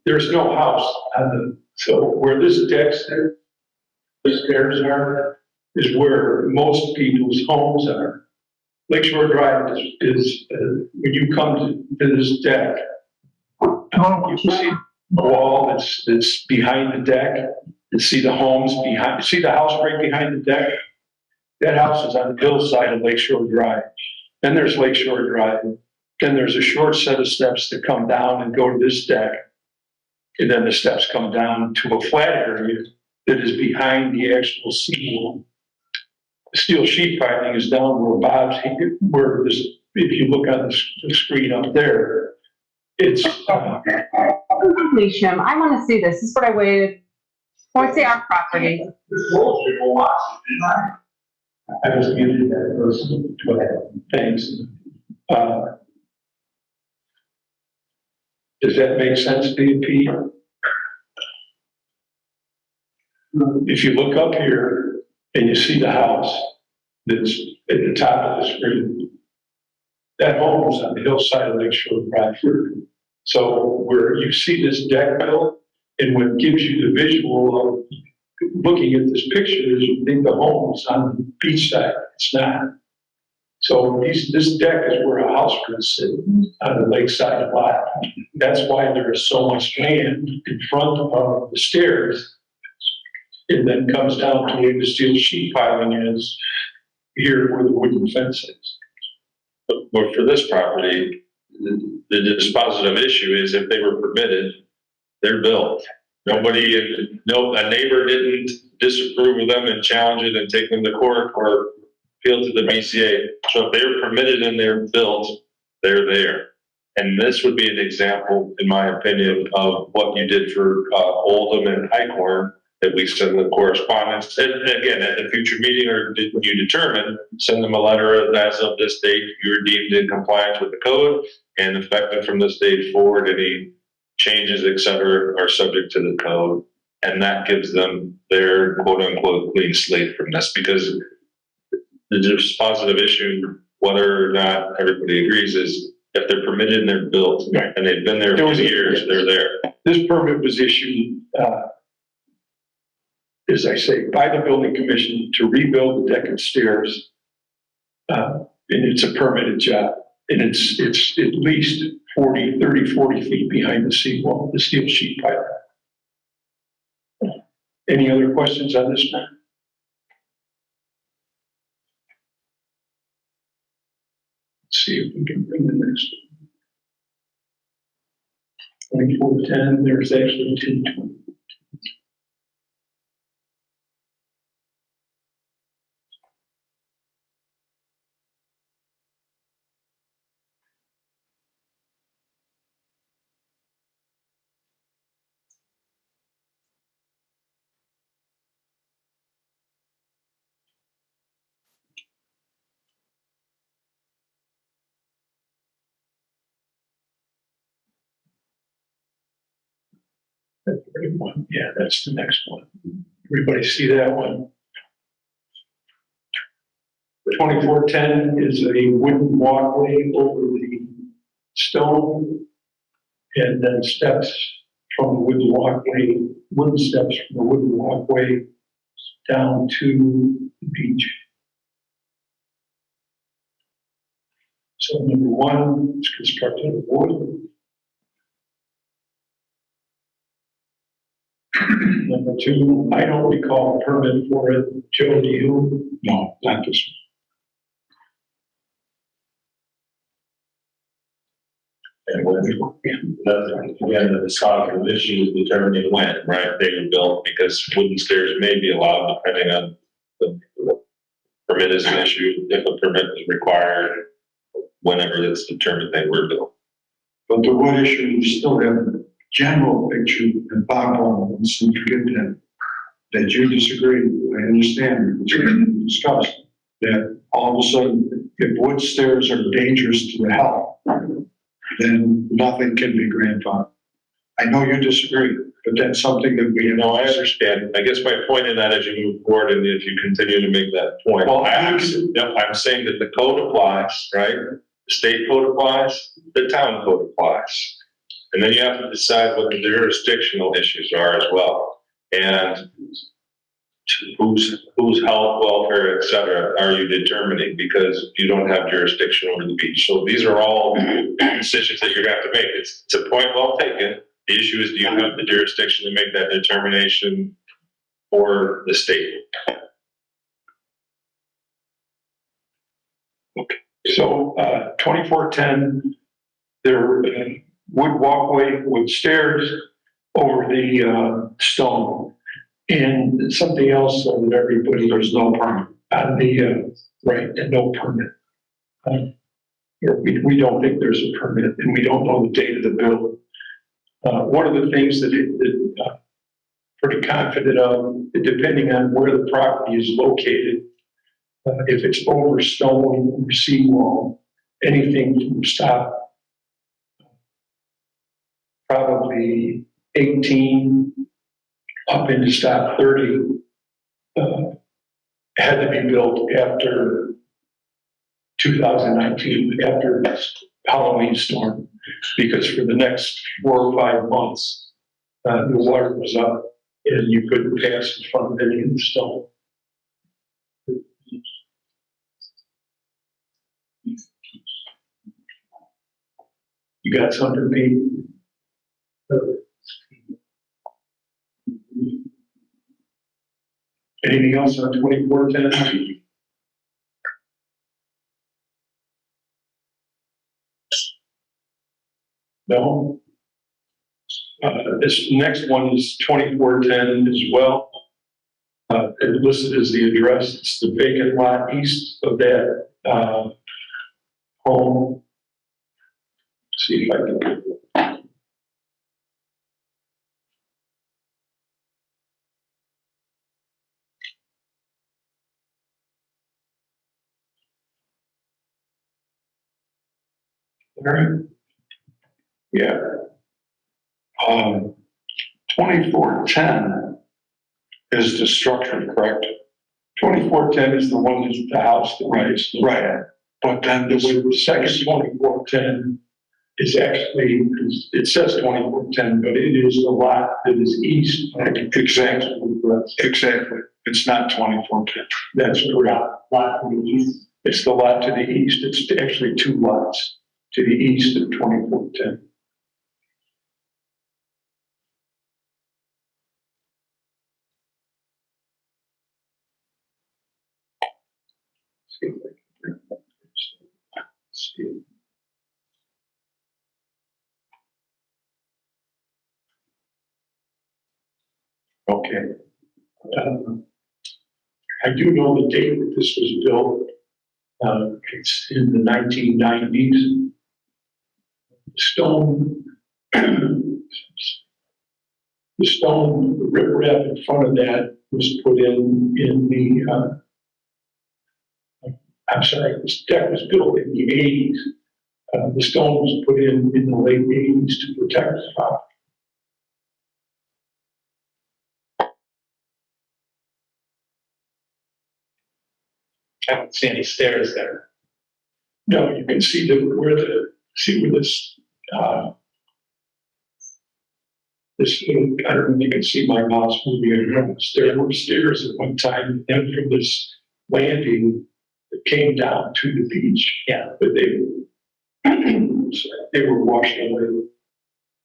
Speaker 2: there's no house on so where this deck there, the stairs are, is where most people's homes are. Lakeshore Drive is when you come to this deck, you see the wall that's behind the deck, you see the homes behind, see the house right behind the deck? That house is on the hillside of Lakeshore Drive. Then there's Lakeshore Drive. Then there's a short set of steps that come down and go to this deck. And then the steps come down to a flat area that is behind the actual seawall. The steel sheet piling is down where Bob's, where this, if you look on the screen up there, it's,
Speaker 10: Please, Jim, I want to see this. This is what I waited. I want to see our property.
Speaker 2: I just muted that person. Thanks. Does that make sense to you, Pete? If you look up here and you see the house that's at the top of the screen, that home is on the hillside of Lakeshore Drive. So where you see this deck built, and what gives you the visual of looking at this picture is you think the home is on the beach side. It's not. So this deck is where a house could sit on the lakeside lot. That's why there is so much land in front of the stairs. It then comes down to where the steel sheet piling is, here where the wooden fence is.
Speaker 5: But for this property, the dispositive issue is if they were permitted, they're built. A neighbor didn't disapprove of them and challenge it and take them to court or appeal to the BCA. So if they're permitted and they're built, they're there. And this would be an example, in my opinion, of what you did for Oldham and Highcorn, that we send the correspondence. And again, at the future meeting, or when you determine, send them a letter as of this date, you're deemed in compliance with the code, and effective from this date forward, any changes, et cetera, are subject to the code. And that gives them their quote unquote clean slate from this, because the dispositive issue, whether or not everybody agrees, is if they're permitted and they're built,
Speaker 2: Right.
Speaker 5: and they've been there for years, they're there.
Speaker 2: This permit was issued, as I say, by the building commission to rebuild the deck and stairs. And it's a permitted job. And it's at least 30, 40 feet behind the seawall, the steel sheet pile. Any other questions on this one? Let's see if we can bring the next one. 2410, there's actually 1020. That's the right one. Yeah, that's the next one. Everybody see that one? 2410 is a wooden walkway over the stone, and then steps from the wooden walkway, wooden steps from the wooden walkway down to the beach. So number one is constructed of wood. Number two, I don't recall a permit for it. Joe, do you? No, not this
Speaker 5: And when, again, the dispositive issue is determining when, right, they were built, because wooden stairs may be allowed depending on the permit is an issue, if a permit is required, whenever it's determined they were built.
Speaker 9: But the wood issue, you still have the general picture, and Bob wants to forget that you disagree. I understand, it's been discussed, that all of a sudden, if wood stairs are dangerous to the health, then nothing can be grandfathered. I know you disagree, but that's something that we,
Speaker 5: You know, I understand. I guess my point in that as you move forward and if you continue to make that point,
Speaker 9: Well,
Speaker 5: I'm saying that the code applies, right? The state code applies, the town code applies. And then you have to decide what the jurisdictional issues are as well. And whose health, welfare, et cetera, are you determining? Because you don't have jurisdiction over the beach. So these are all decisions that you're gonna have to make. It's a point well taken. The issue is, do you have the jurisdiction to make that determination for the state?
Speaker 2: So, 2410, there, wood walkway with stairs over the, stone. And something else so that everybody, there's no permit on the, right, and no permit. We don't think there's a permit and we don't know the date of the build. One of the things that pretty confident of, depending on where the property is located, if it's over stone or seawall, anything from stop probably 18 up into stop 30 had to be built after 2019, after this Halloween storm, because for the next 4 or 5 months, the water was up and you couldn't pass in front of any of the stone. You got something, Pete? Anything else on 2410? No? This next one is 2410 as well. It listed as the address. It's the vacant lot east of that home. See if I can get it. All right. Yeah. 2410 is the structure, correct? 2410 is the one that's the house that we just looked at.
Speaker 9: but then
Speaker 2: The
Speaker 9: this,
Speaker 2: second 2410 is actually, it says 2410, but it is the lot that is east.
Speaker 9: exactly, it's not 2410.
Speaker 2: That's correct. Lot to the east. It's the lot to the east. It's actually 2 lots to the east of 2410. See if I can bring that. See. Okay. I do know the date that this was built. It's in the 1990s. Stone, the stone riprap in front of that was put in the, I'm sorry, this deck was built in the 80s. The stone was put in the late 80s to protect the property.
Speaker 6: I don't see any stairs there.
Speaker 2: No, you can see where this, this little, I don't know if you can see my mouse moving around. There were stairs at one time, and from this landing that came down to the beach.
Speaker 6: Yeah.
Speaker 2: But they were washed away.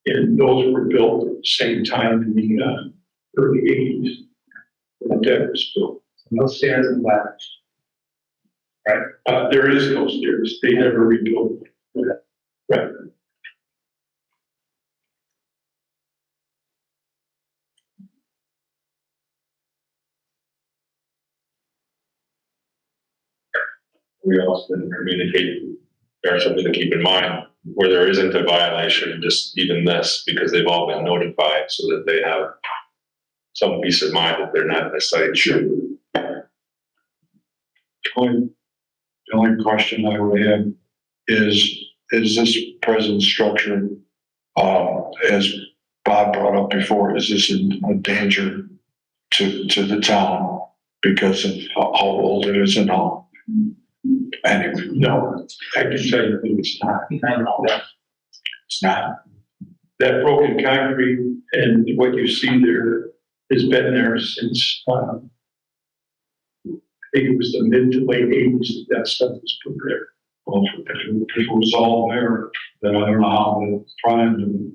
Speaker 2: And those were built at the same time in the early 80s. When the deck was built.
Speaker 6: No stairs and ladders. Right?
Speaker 2: There is no stairs. They never rebuilt them. Right.
Speaker 5: We also didn't communicate, there's something to keep in mind, where there isn't a violation, just even this, because they've all been notified so that they have some peace of mind that they're not necessarily sure.
Speaker 9: The only question I would have is this present structure, as Bob brought up before, is this a danger to the town because of how old it is and all? Anyway,
Speaker 2: No, I can tell you that it's not.
Speaker 9: it's not.
Speaker 2: That broken concrete and what you see there has been there since, I think it was the mid to late eighties that stuff was put there.
Speaker 9: Well, if it was all there, then I don't know how the front end of it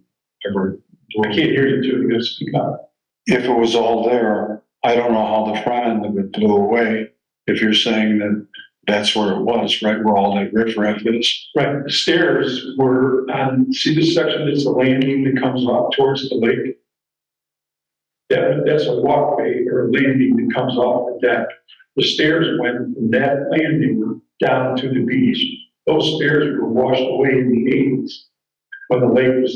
Speaker 9: ever.
Speaker 2: I can't hear you too, you gotta speak up.
Speaker 9: If it was all there, I don't know how the front end of it blew away. If you're saying that that's where it was, right, where all that riffraff is.
Speaker 2: Right, the stairs were on, see this section, it's a landing that comes off towards the lake. That's a walkway or a landing that comes off the deck. The stairs went from that landing down to the beach. Those stairs were washed away in the eighties when the lake was,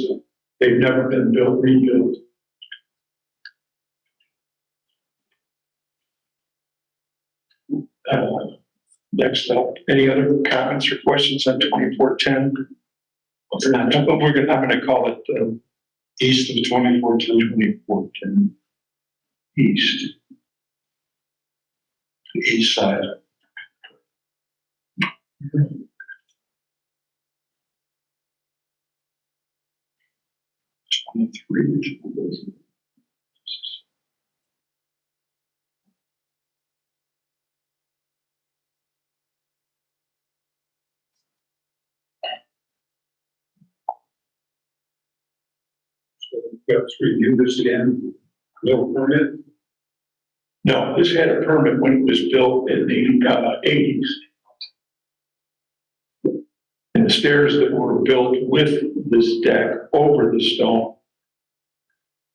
Speaker 2: they've never been rebuilt. Next up, any other comments or questions on 2410? I'm gonna call it,
Speaker 9: East of 2410.
Speaker 2: 2410 east.
Speaker 9: The east side.
Speaker 8: Let's review this again. No permit.
Speaker 2: No, this had a permit when it was built in the eighties. And the stairs that were built with this deck over the stone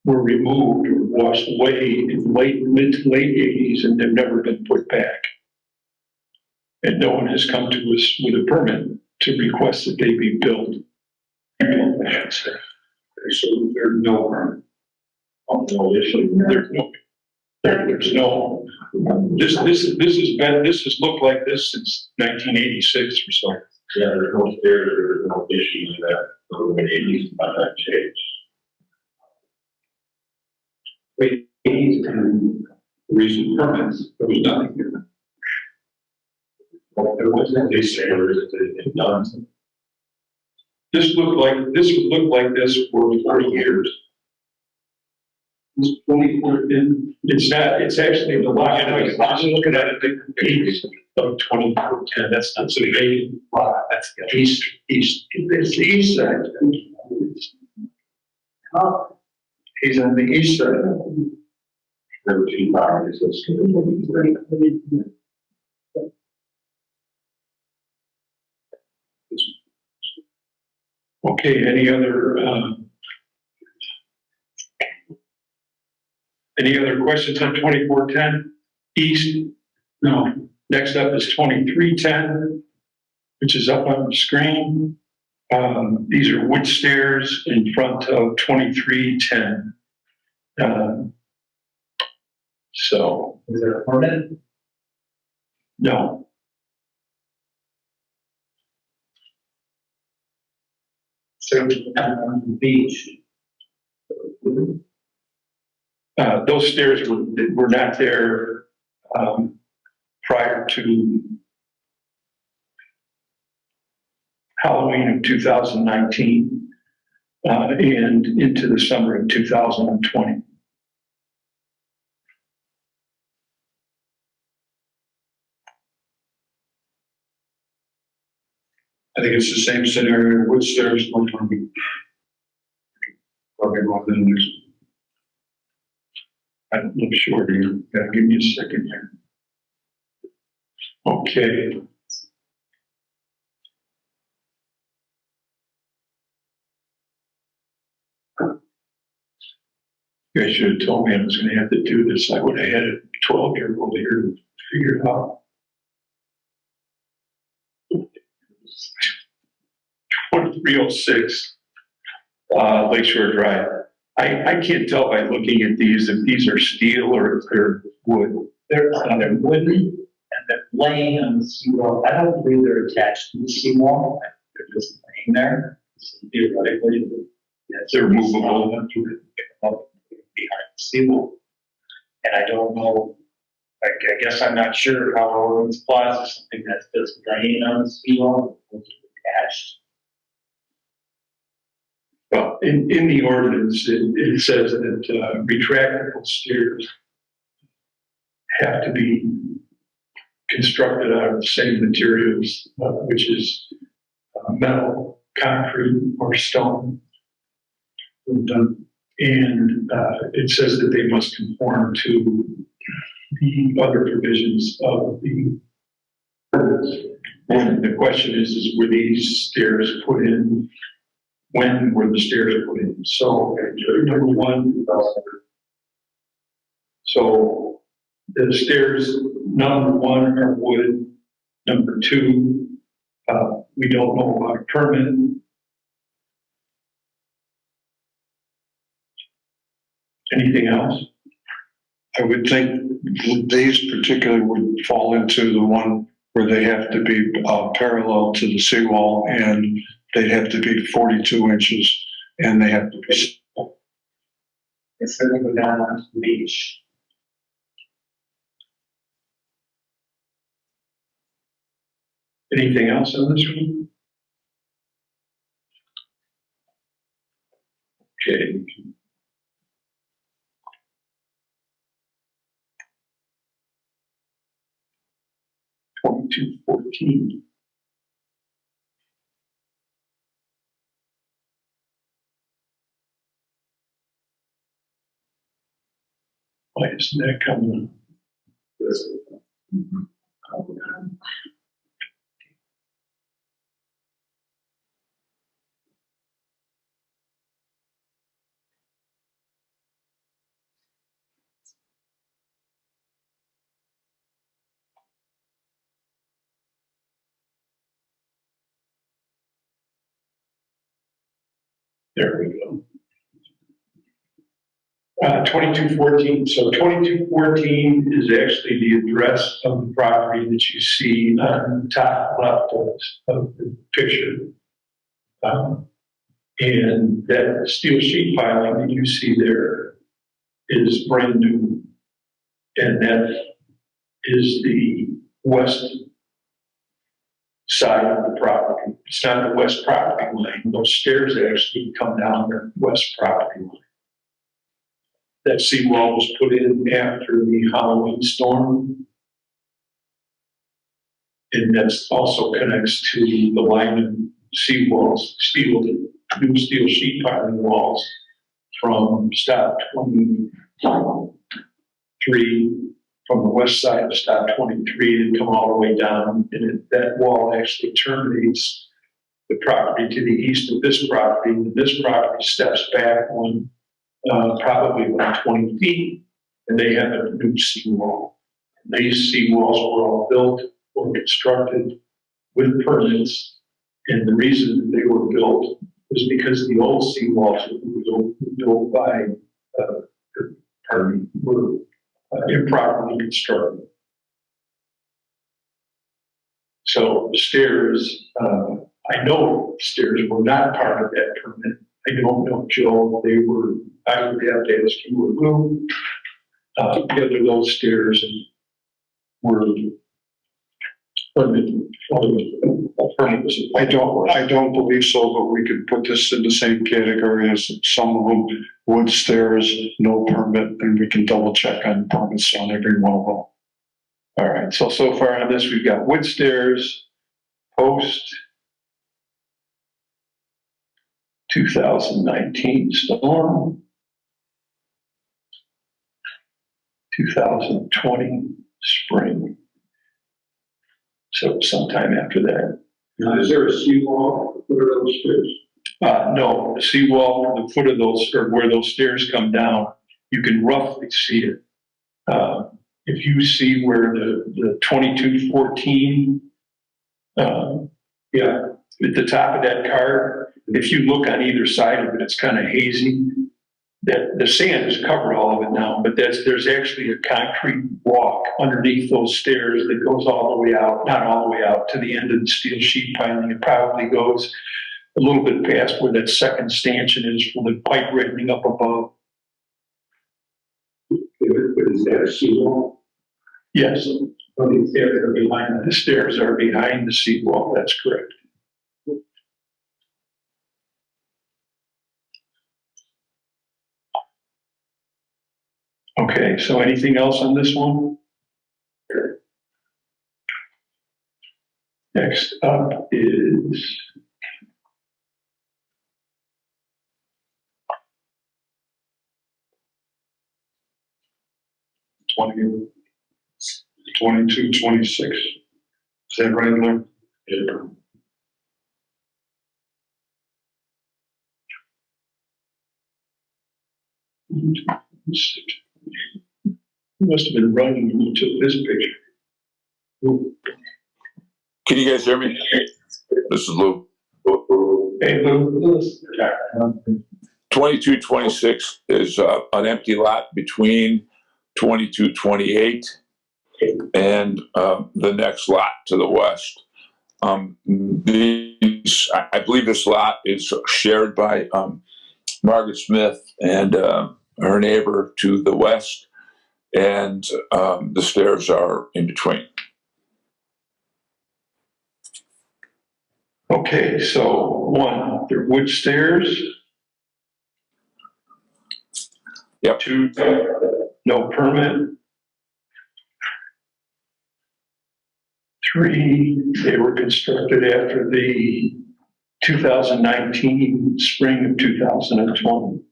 Speaker 2: were removed or washed away in mid to late eighties, and they've never been put back. And no one has come to us with a permit to request that they be built. I should say.
Speaker 8: So there's no permit.
Speaker 2: Oh, no, there's no. There's no. This has looked like this since 1986 or so.
Speaker 5: Yeah, there's no stairs, there's no issues in that, so the eighties, about that change.
Speaker 8: Wait, recent permits, there was nothing here.
Speaker 5: Well, there wasn't any stairs, it done.
Speaker 2: This would look like this for 40 years.
Speaker 8: It's 2014.
Speaker 2: It's actually the lot. I'm looking at it, the east of 2410. That's not so big. That's the east. It's the east side. Oh, he's on the east side.
Speaker 5: There were two properties,
Speaker 2: Okay, any other questions on 2410 east? No. Next up is 2310, which is up on the screen. These are wood stairs in front of 2310. So.
Speaker 6: Is there a permit?
Speaker 2: No.
Speaker 6: So, on the beach.
Speaker 2: Those stairs were not there prior to Halloween of 2019 and into the summer of 2020.
Speaker 9: I think it's the same scenario, wood stairs, no permit. Probably more than this.
Speaker 2: I'm not sure here. Give me a second here. Okay. You guys should have told me I was going to have to do this. I would have had a 12-year-old here to figure it out. 2306 Lakeshore Drive. I can't tell by looking at these if these are steel or if they're wood.
Speaker 6: They're wooden and they're laying on the seawall. I don't believe they're attached to the seawall. They're just laying there. So theoretically,
Speaker 2: They're movable.
Speaker 6: up behind the seawall. And I don't know, I guess I'm not sure how our ordinance applies to something that's just drain on the seawall, or attached.
Speaker 2: Well, in the ordinance, it says that retractable stairs have to be constructed out of the same materials, which is metal, concrete, or stone. And it says that they must conform to the other provisions of the ordinance. And the question is were these stairs put in? When were the stairs put in? So, number one, so the stairs, number one, are wood. Number two, we don't know about a permit. Anything else?
Speaker 9: I would think these particularly would fall into the one where they have to be parallel to the seawall, and they'd have to be 42 inches, and they have to be.
Speaker 6: Instead of go down onto the beach.
Speaker 2: Anything else on this one? Okay. $22.14. Why isn't that coming up? There we go. 2214. So 2214 is actually the address of the property that you see on the top left of the picture. And that steel sheet piling that you see there is brand new. And that is the west side of the property. It's not the west property line. Those stairs actually come down the west property line. That seawall was put in after the Halloween storm. And that's also connects to the Lyman seawalls, new steel sheet piling walls from stop 23, from the west side of stop 23 and come all the way down. And that wall actually terminates the property to the east of this property. And this property steps back one, probably about 20 feet, and they have a new seawall. These seawalls were all built or constructed with permits, and the reason that they were built was because the old seawalls that were built by, were improperly constructed. So the stairs, I know the stairs were not part of that permit. I don't know, Joe, they were, I would have to ask you, who, whether those stairs were permitted.
Speaker 9: I don't believe so, but we could put this in the same category as some of them, wood stairs, no permit, and we can double check on permits on every one of them.
Speaker 2: All right, so far on this, we've got wood stairs, post 2019 storm, 2020 spring. So sometime after that.
Speaker 8: Now, is there a seawall at the foot of those stairs?
Speaker 2: No, the seawall from the foot of those, or where those stairs come down, you can roughly see it. If you see where the 2214, at the top of that card, if you look on either side of it, it's kind of hazy. That the sand has covered all of it now, but there's actually a concrete walk underneath those stairs that goes all the way out, not all the way out to the end of the steel sheet piling. It probably goes a little bit past where that second stanchion is from the pipe rating up above.
Speaker 8: Is that a seawall?
Speaker 2: Yes,
Speaker 8: So the stairs are behind
Speaker 2: the stairs are behind the seawall, that's correct. Okay, so anything else on this one? Next up is
Speaker 9: 22, 26. Is that right, Lou?
Speaker 2: must have been running when you took this picture.
Speaker 11: Can you guys hear me? This is Lou.
Speaker 2: Hey, Lou.
Speaker 11: 2226 is an empty lot between 2228 and the next lot to the west. I believe this lot is shared by Margaret Smith and her neighbor to the west, and the stairs are in between.
Speaker 2: Okay, so one, they're wood stairs.
Speaker 11: Yep.
Speaker 2: 2, no permit. 3, they were constructed after the 2019, spring of 2020.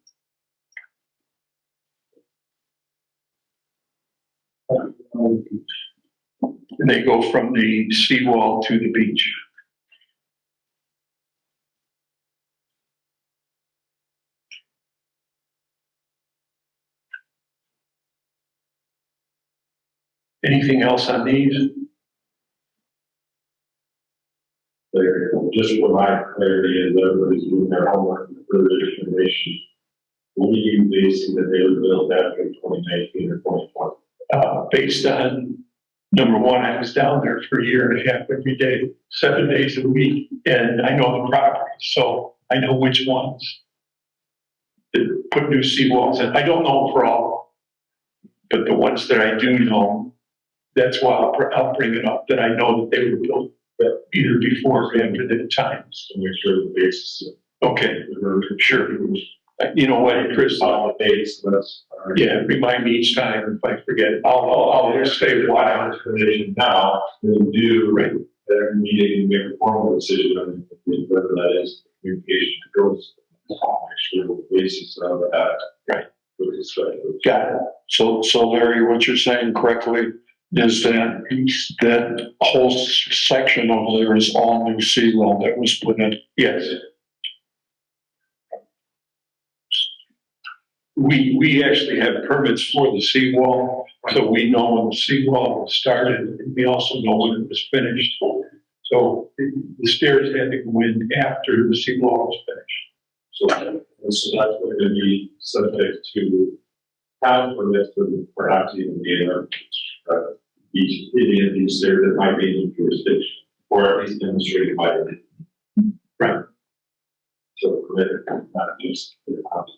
Speaker 2: And they go from the seawall to the beach. Anything else on these?
Speaker 5: Just for my clarity, as everybody's doing their homework and further information, what do you basing that they were built after 2019 or 2020?
Speaker 2: Based on, number one, I was down there for a year and a half every day, 7 days a week, and I know the property, so I know which ones that put new seawalls in. I don't know for all, but the ones that I do know, that's why I'll bring it up, that I know that they were built either before or after the times.
Speaker 5: To make sure the basis.
Speaker 2: Okay, sure. You know what, Chris?
Speaker 5: On the base,
Speaker 2: Yeah, remind me each time if I forget. I'll just say why.
Speaker 5: information now, then do
Speaker 2: Right.
Speaker 5: their meeting, make a formal decision on whether that is communication to goes. Make sure the basis of that.
Speaker 2: Right.
Speaker 5: With the strategy.
Speaker 2: Got it.
Speaker 9: So Larry, what you're saying correctly is that whole section over there is all new seawall that was put in.
Speaker 2: Yes. We actually have permits for the seawall, so we know when the seawall was started, and we also know when it was finished. So the stairs had to go in after the seawall was finished.
Speaker 5: So that's going to be subject to town permits, and perhaps even be any of these there that might be in jurisdiction, or at least demonstrated by it.
Speaker 2: Right.
Speaker 5: So permitted, not just the house.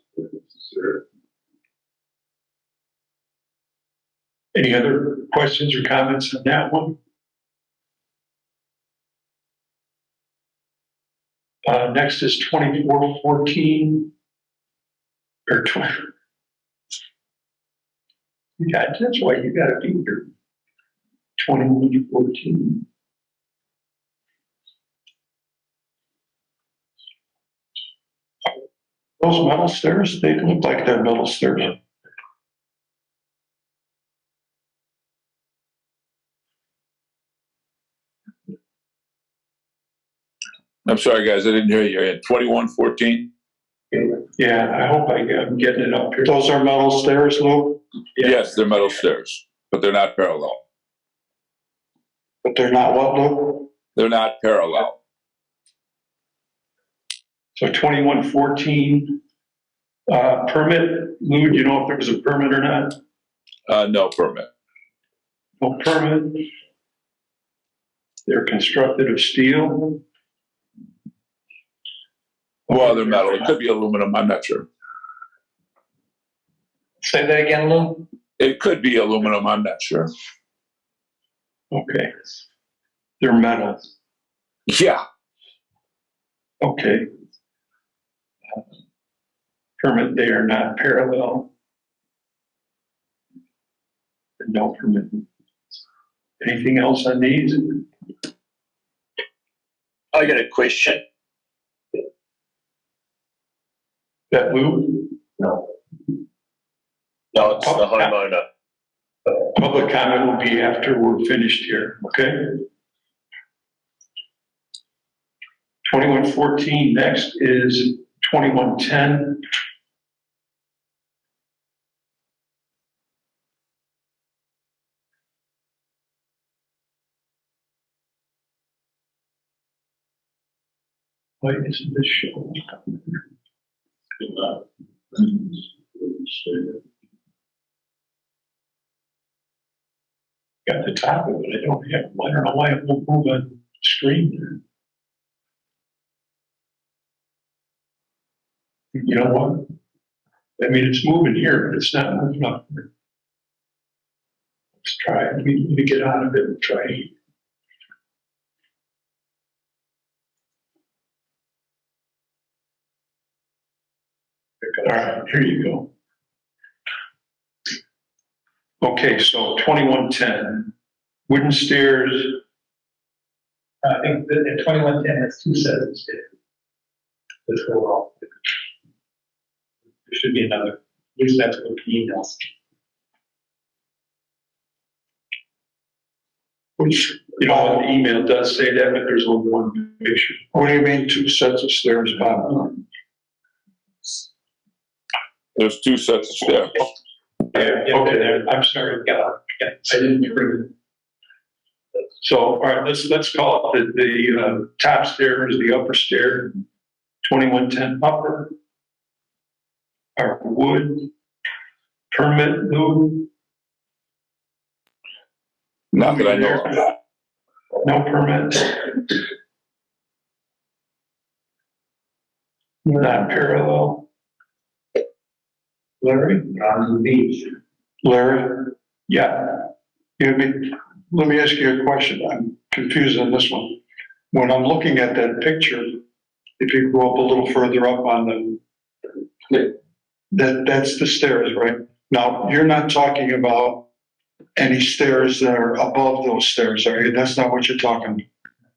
Speaker 2: Any other questions or comments on that one? Next is 2414 or 20. Yeah, that's why you gotta be here. 2114.
Speaker 9: Those metal stairs, they look like they're metal stairs.
Speaker 11: I'm sorry, guys, I didn't hear you. At 2114?
Speaker 2: Yeah, I hope I'm getting it up here.
Speaker 9: Those are metal stairs, Lou,
Speaker 11: Yes, they're metal stairs, but they're not parallel.
Speaker 9: but they're not what, Lou?
Speaker 11: They're not parallel.
Speaker 2: So 2114 permit. Lou, do you know if there was a permit or not?
Speaker 11: No permit.
Speaker 2: No permit. They're constructed of steel.
Speaker 11: Well, they're metal. It could be aluminum. I'm not sure.
Speaker 3: Say that again, Lou?
Speaker 11: It could be aluminum, I'm not sure.
Speaker 2: Okay. They're metal.
Speaker 11: Yeah,
Speaker 2: Okay. Permit, they are not parallel. No permit. Anything else on these?
Speaker 12: I got a question.
Speaker 2: That Lou?
Speaker 12: No, it's the homeowner.
Speaker 2: Public comment will be after we're finished here, okay? 2114, next is 2110. Why isn't this showing? Got the top of it, I don't know why it won't move on screen there. You know what? I mean, it's moving here, but it's not moving up here. Let's try it. Let me get out of it and try it. All right, here you go. Okay, so 2110, wooden stairs.
Speaker 6: I think that in 2110, it's 2 sets of stairs. Let's go off. There should be another, at least that's what the emails.
Speaker 2: Which, you know, the email does say that, but there's only one picture.
Speaker 9: What do you mean 2 sets of stairs, Bob?
Speaker 11: there's 2 sets of stairs.
Speaker 2: Yeah, okay, I'm sorry. I didn't hear it. So, all right, let's call it the top stair is the upper stair, 2110 upper. Our wood permit, Lou?
Speaker 11: Not that I know of.
Speaker 2: No permits. Not parallel. Larry?
Speaker 6: On the beach.
Speaker 2: Larry? Yeah.
Speaker 9: Let me ask you a question. I'm confused on this one. When I'm looking at that picture, if you go up a little further up on that's the stairs, right? Now, you're not talking about any stairs that are above those stairs, are you? That's not what you're talking about.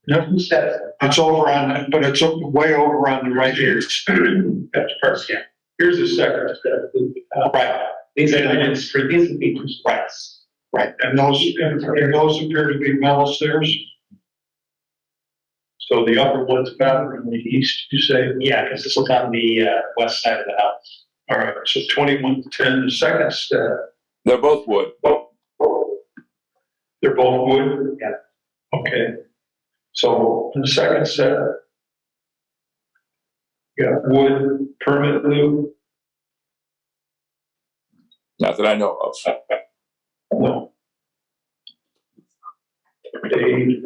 Speaker 6: No 2 sets.
Speaker 9: It's over on, but it's way over on the right here.
Speaker 2: That's perfect. Yeah. Here's the second step.
Speaker 6: Right. These are the ones for these would be 2 sets.
Speaker 9: Right, and those appear to be metal stairs?
Speaker 2: So the upper one's better in the east, you say?
Speaker 6: Yeah, because this is on the west side of the house.
Speaker 2: All right, so 2110, the second step.
Speaker 11: They're both wood.
Speaker 2: They're both wood?
Speaker 6: Yeah.
Speaker 2: Okay. So the second step, you got wood permit, Lou?
Speaker 11: Not that I know of.
Speaker 2: No. Dave,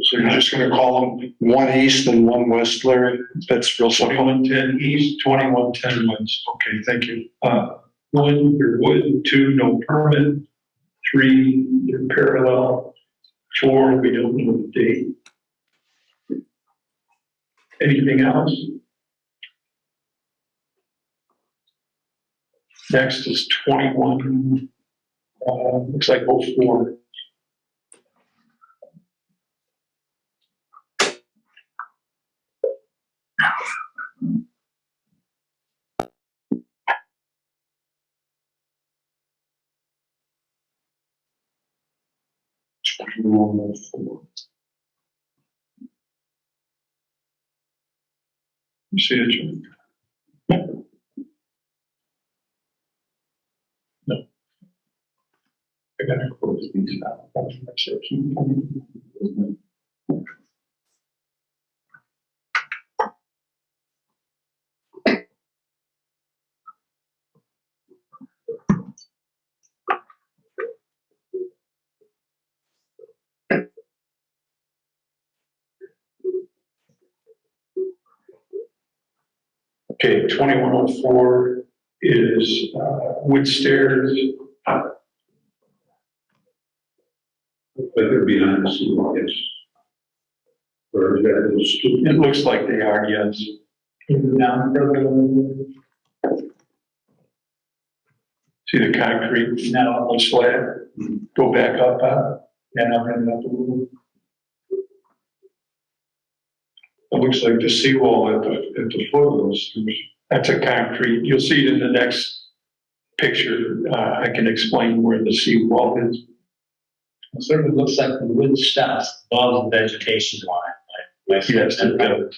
Speaker 9: So you're just gonna call them one east and one west, Larry? That's real simple.
Speaker 2: 2110 east, 2110 west. Okay, thank you. 1, they're wood. 2, no permit. 3, they're parallel. 4, we don't know the date. Anything else? Next is 21, looks like 04. You see it, Jim? No. I gotta close these out. That's my section. Okay, 2104 is wood stairs.
Speaker 8: They're behind the seawall, yes. Or is that little scoop?
Speaker 2: It looks like they are, yes.
Speaker 6: Down further.
Speaker 2: See the concrete
Speaker 6: No,
Speaker 2: slab? Go back up,
Speaker 6: and I'll bring it up a little.
Speaker 2: It looks like the seawall at the foot of those stairs. That's a concrete. You'll see it in the next picture. I can explain where the seawall is.
Speaker 6: It certainly looks like the wood stops above the vegetation line.
Speaker 2: Yes, it does.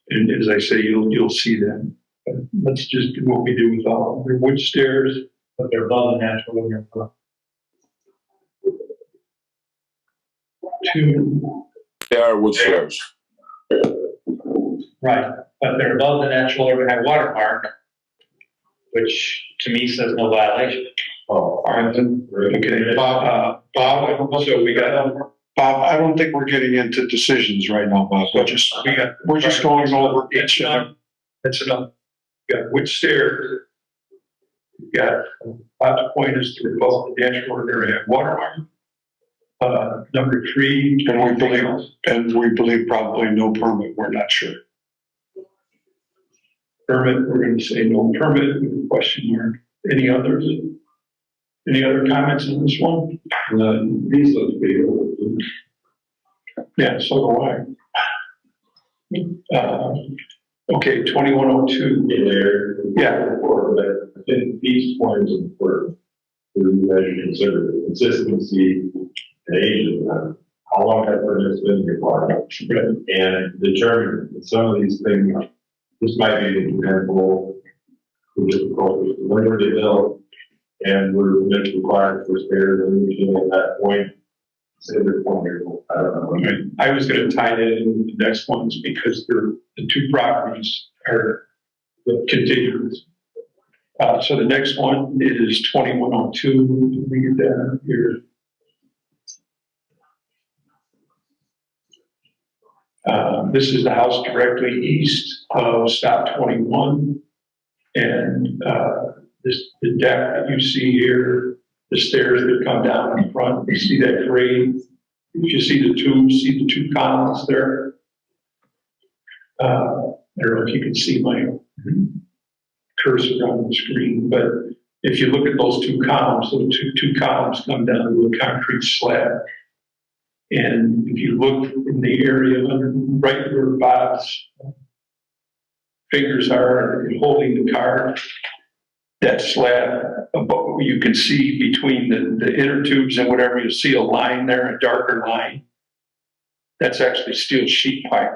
Speaker 2: And as I say, you'll see that. But let's just do what we do with all. They're wood stairs.
Speaker 6: But they're above the natural linear floor.
Speaker 11: They are wood stairs.
Speaker 6: Right, but they're above the natural or high water mark, which to me says no violation.
Speaker 2: Oh, all right then. Okay, Bob, so we got,
Speaker 9: Bob, I don't think we're getting into decisions right now, Bob. We're just going over each of them.
Speaker 2: that's enough. You got wood stairs. You got, the point is to above the natural ordinary high water mark. Number 3,
Speaker 9: And we believe probably no permit, we're not sure.
Speaker 2: permit, we're going to say no permit with a question mark. Any others? Any other comments on this one?
Speaker 8: These look big.
Speaker 2: Yeah, so do I. Okay, 2102. Yeah.
Speaker 12: But I think these points are important. For you guys to consider the consistency and age of them. How long that permit's been required. And determine that some of these things, this might be an example of difficulty. When we're developed and we're required for stairs and everything at that point, say they're 20 years old. I don't know.
Speaker 2: Right. I was going to tie that in with the next ones because the two properties are contiguous. So the next one is 2102. We get that here. This is the house directly east of stop 21. And the deck that you see here, the stairs that come down in front, you see that grade. You see the two columns there. I don't know if you can see my cursor on the screen, but if you look at those two columns, those two columns come down to a concrete slab. And if you look in the area under right where Bob's fingers are holding the card, that slab, you can see between the inner tubes and whatever, you'll see a line there, a darker line. That's actually steel sheet pipe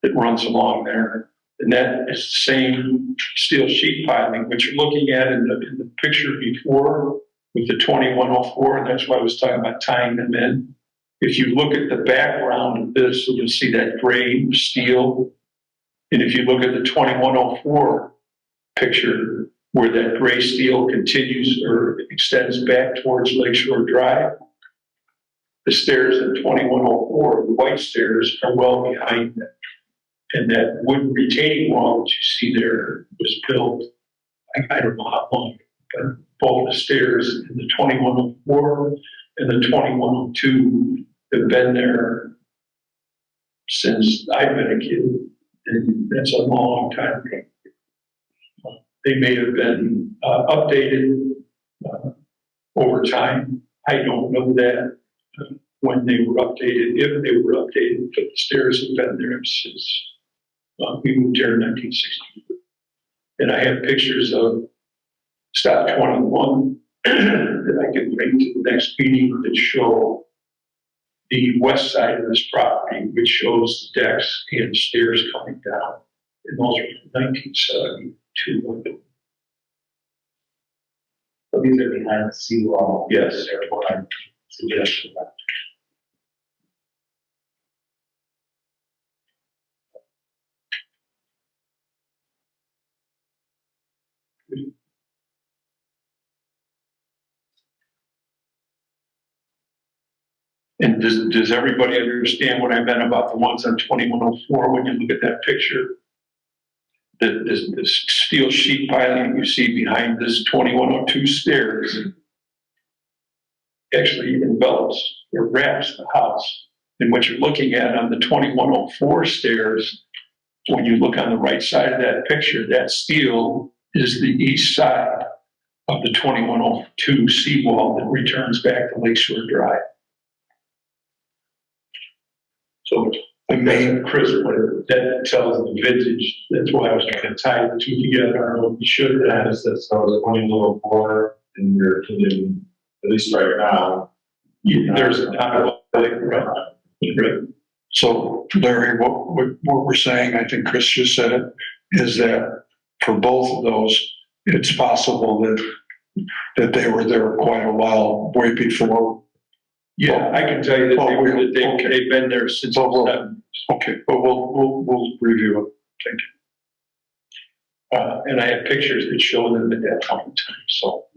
Speaker 2: that runs along there. And that is the same steel sheet piling, which you're looking at in the picture before with the 2104. And that's why I was talking about tying them in. If you look at the background of this, you'll see that gray steel. And if you look at the 2104 picture, where that gray steel continues or extends back towards Lakeshore Drive, the stairs in 2104, the white stairs, are well behind that. And that wooden retaining wall that you see there was built, I don't know how long, but both the stairs in the 2104 and the 2102 have been there since I've been a kid. And that's a long time ago. They may have been updated over time. I don't know that when they were updated, if they were updated, but the stairs have been there since we moved here in 1960. And I have pictures of stop 21 that I can bring to the next meeting that show the west side of this property, which shows the decks and stairs coming down. And those are from 1972.
Speaker 6: So these are behind the seawall.
Speaker 2: Yes.
Speaker 6: Therefore, I'm suggesting that.
Speaker 2: And does everybody understand what I meant about the ones on 2104 when you look at that picture? The steel sheet piling you see behind this 2102 stairs actually envelops or wraps the house. And what you're looking at on the 2104 stairs, when you look on the right side of that picture, that steel is the east side of the 2102 seawall that returns back to Lakeshore Drive. So the main Chris, that tells the vintage. That's why I was trying to tie the two together. I don't know if you should have asked that. So the 2104, in your opinion, at least right now, there's not a right.
Speaker 9: So Larry, what we're saying, I think Chris just said it, is that for both of those, it's possible that they were there quite a while, way before.
Speaker 2: Yeah, I can tell you that they've been there since.
Speaker 9: Okay, but we'll review it. Thank you.
Speaker 2: And I have pictures that show them at that point in time, so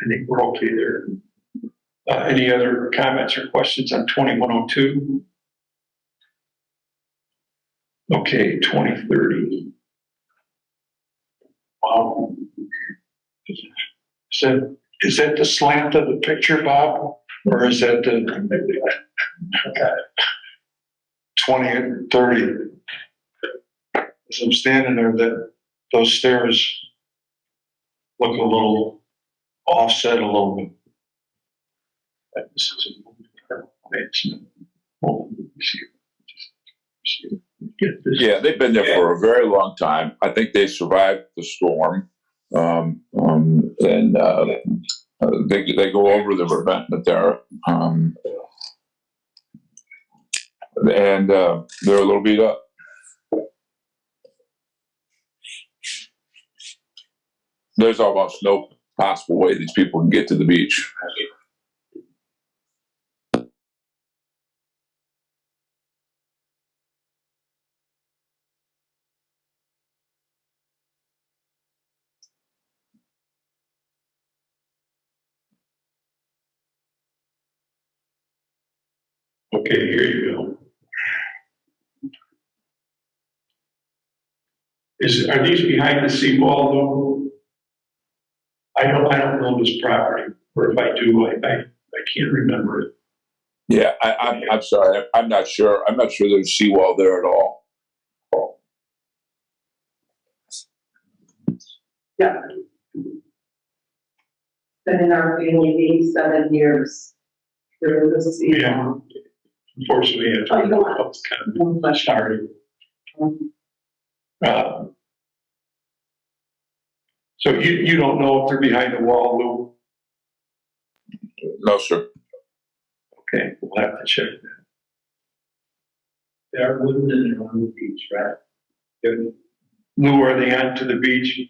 Speaker 2: I think we're okay there. Any other comments or questions on 2102? Okay, 2030. Wow.
Speaker 9: Is that the slant of the picture, Bob? Or is that the 2030? As I'm standing there, those stairs look a little offset a little bit.
Speaker 2: This is
Speaker 11: Yeah, they've been there for a very long time. I think they survived the storm. They go over the revetment there. And they're a little beat up. There's almost no possible way these people can get to the beach.
Speaker 2: okay, here you go. Are these behind the seawall though? I don't know this property, or if I do, I can't remember it.
Speaker 11: Yeah, I'm sorry. I'm not sure. I'm not sure there's seawall there at all.
Speaker 10: Yeah. Been in our family 87 years. There is a seawall.
Speaker 2: Yeah. Unfortunately, it's kind of sorry. So you don't know if they're behind the wall, Lou?
Speaker 11: No, sir.
Speaker 2: Okay, we'll have to check that.
Speaker 6: They're wooden and they're on the beach, right?
Speaker 2: Lou, are they onto the beach?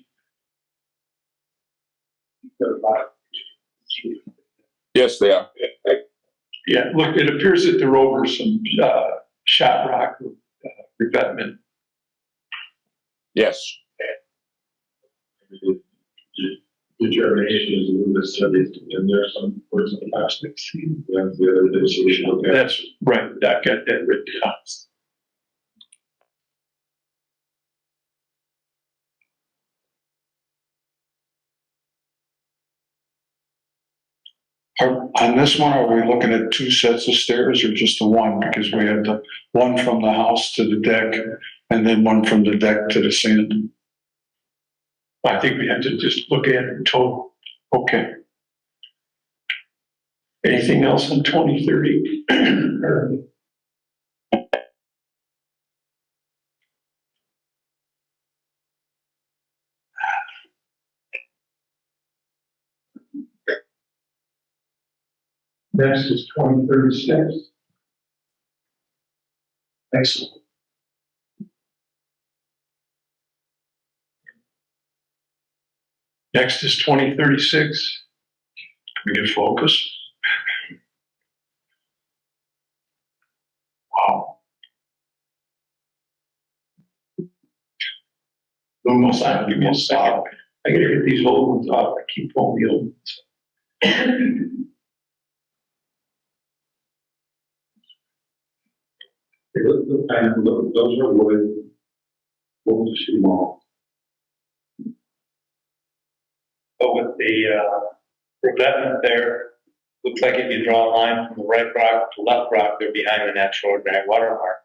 Speaker 11: Yes, they are.
Speaker 2: Yeah, look, it appears that they're over some shot rock revetment.
Speaker 11: Yes.
Speaker 12: Determination is a little bit studied, and there's some words in the plastic. That's the other solution.
Speaker 2: That's right. I got that written down.
Speaker 9: On this one, are we looking at two sets of stairs or just the one? Because we had the one from the house to the deck and then one from the deck to the sand.
Speaker 2: I think we have to just look at it in total.
Speaker 9: Okay.
Speaker 2: Anything else in 2030? Next is 2036. Excellent. Next is 2036. Can we get focus? Wow. Almost, give me a second. I gotta get these old ones off. I keep pulling the old ones.
Speaker 12: Those are wood. What was the mall?
Speaker 2: But with the revetment there,
Speaker 6: Looks like if you draw a line from the right rock to left rock, they're behind the natural ordinary water mark.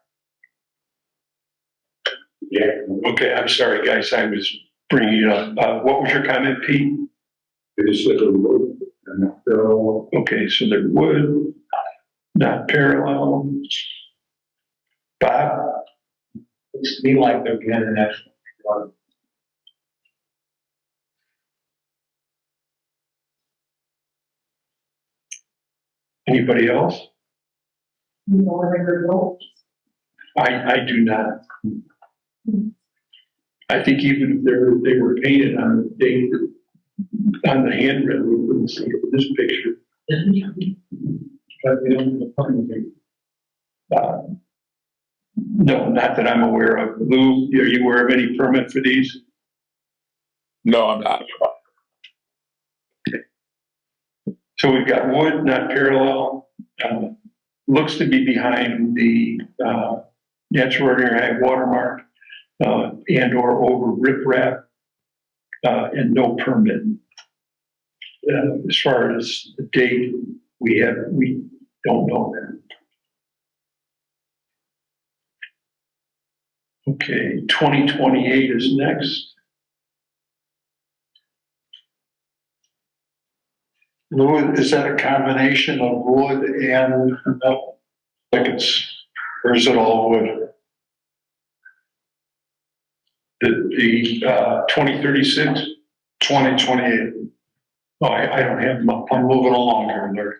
Speaker 12: Yeah.
Speaker 2: Okay, I'm sorry, guys, I was bringing it up. What was your comment, Pete?
Speaker 8: It is a road, and so
Speaker 2: Okay, so they're wood, not parallel. Bob?
Speaker 6: Looks to me like they're behind the natural water.
Speaker 2: Anybody else?
Speaker 3: More than
Speaker 2: I do not. I think even if they were painted on the date, on the handrail, we wouldn't see it in this picture. But we don't have a permit. No, not that I'm aware of. Lou, are you aware of any permit for these?
Speaker 11: No, I'm not.
Speaker 2: So we've got wood, not parallel, looks to be behind the natural ordinary high watermark and or over riprap and no permit. As far as the date, we don't know that. Okay, 2028 is next.
Speaker 9: Lou, is that a combination of wood and metal? Like or is it all wood?
Speaker 2: The 2036?
Speaker 9: 2028.
Speaker 2: Oh, I don't have them up.
Speaker 9: I'm moving along here, Larry.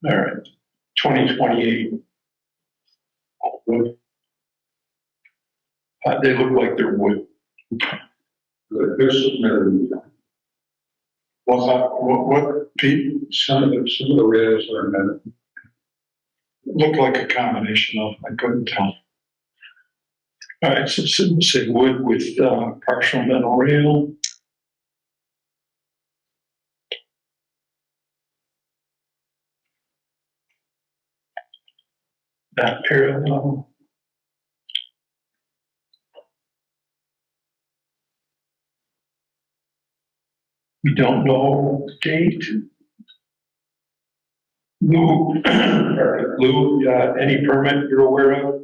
Speaker 2: All right, 2028. Wood. They look like they're wood.
Speaker 8: this is metal.
Speaker 9: What, Pete?
Speaker 8: Some of the rails are metal.
Speaker 9: Looked like a combination of, I couldn't tell.
Speaker 2: All right, so say wood with partial metal rail. Not parallel. We don't know the date. Lou, any permit you're aware of?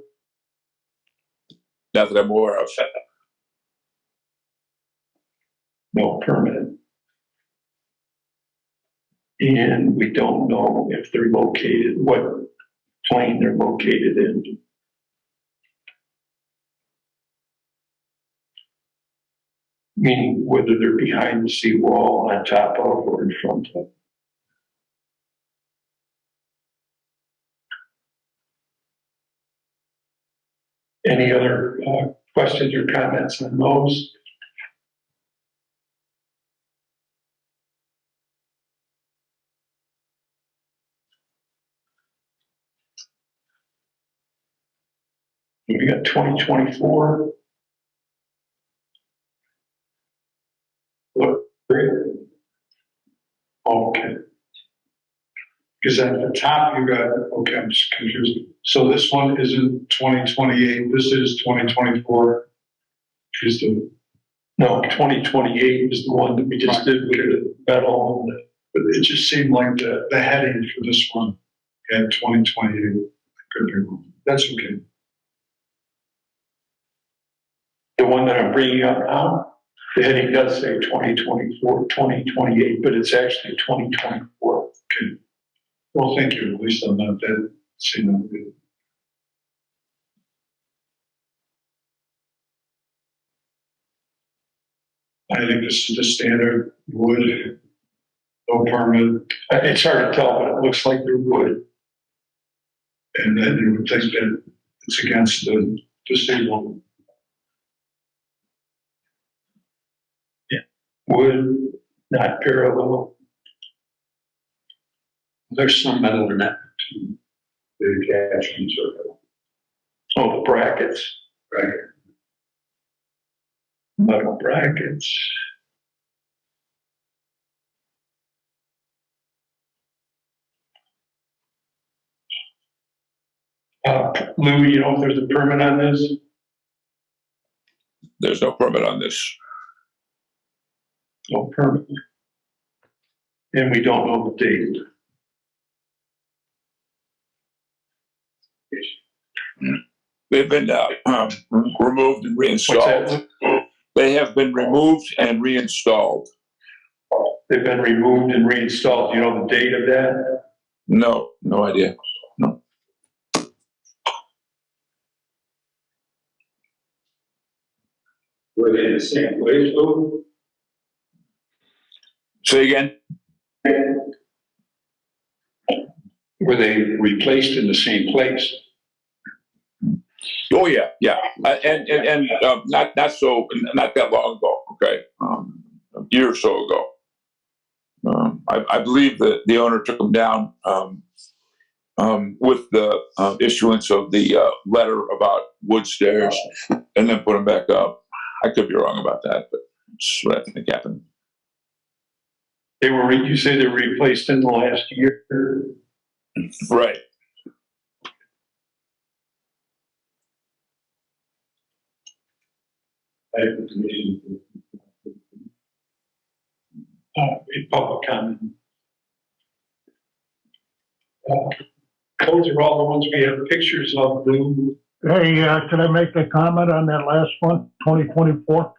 Speaker 11: Not that I'm aware of.
Speaker 2: No permit. And we don't know if they're located, what plane they're located in. Meaning whether they're behind the seawall, on top of, or in front of. Any other questions or comments on those? We got 2024. Look, great. Okay.
Speaker 9: Because at the top you got, okay, I'm just confused. So this one isn't 2028, this is 2024. Is the,
Speaker 2: No, 2028 is the one that we just did with the metal.
Speaker 9: but it just seemed like the heading for this one had 2028. Could be wrong. That's okay.
Speaker 2: The one that I'm bringing up now, the heading does say 2024, 2028, but it's actually 2024.
Speaker 9: Okay. Well, thank you. At least I'm not that seeing that good. I think this is the standard wood, no permit,
Speaker 2: It's hard to tell, but it looks like they're wood.
Speaker 9: and then you would think that it's against the disabled.
Speaker 2: Wood, not parallel.
Speaker 8: There's some metal in that too. The attachments are.
Speaker 2: Oh, the brackets.
Speaker 8: Right.
Speaker 2: Metal brackets. Lou, you know if there's a permit on this?
Speaker 11: There's no permit on this.
Speaker 2: No permit. And we don't know the date.
Speaker 11: They've been removed and
Speaker 2: What's
Speaker 11: reinstalled.
Speaker 2: that?
Speaker 11: They have been removed and reinstalled.
Speaker 2: They've been removed and reinstalled. Do you know the date of that?
Speaker 11: No, no idea. No.
Speaker 8: Were they in the same place, Lou?
Speaker 11: Say again?
Speaker 2: Were they replaced in the same place?
Speaker 11: Oh yeah, yeah, and not that long ago. Okay, a year or so ago. I believe that the owner took them down with the issuance of the letter about wood stairs, and then put them back up. I could be wrong about that, but that's what I think happened.
Speaker 2: They were, you say they were replaced in the last year?
Speaker 11: Right.
Speaker 2: In public comment. Those are all the ones we have pictures of, Lou.
Speaker 4: Hey, can I make a comment on that last one, 2024?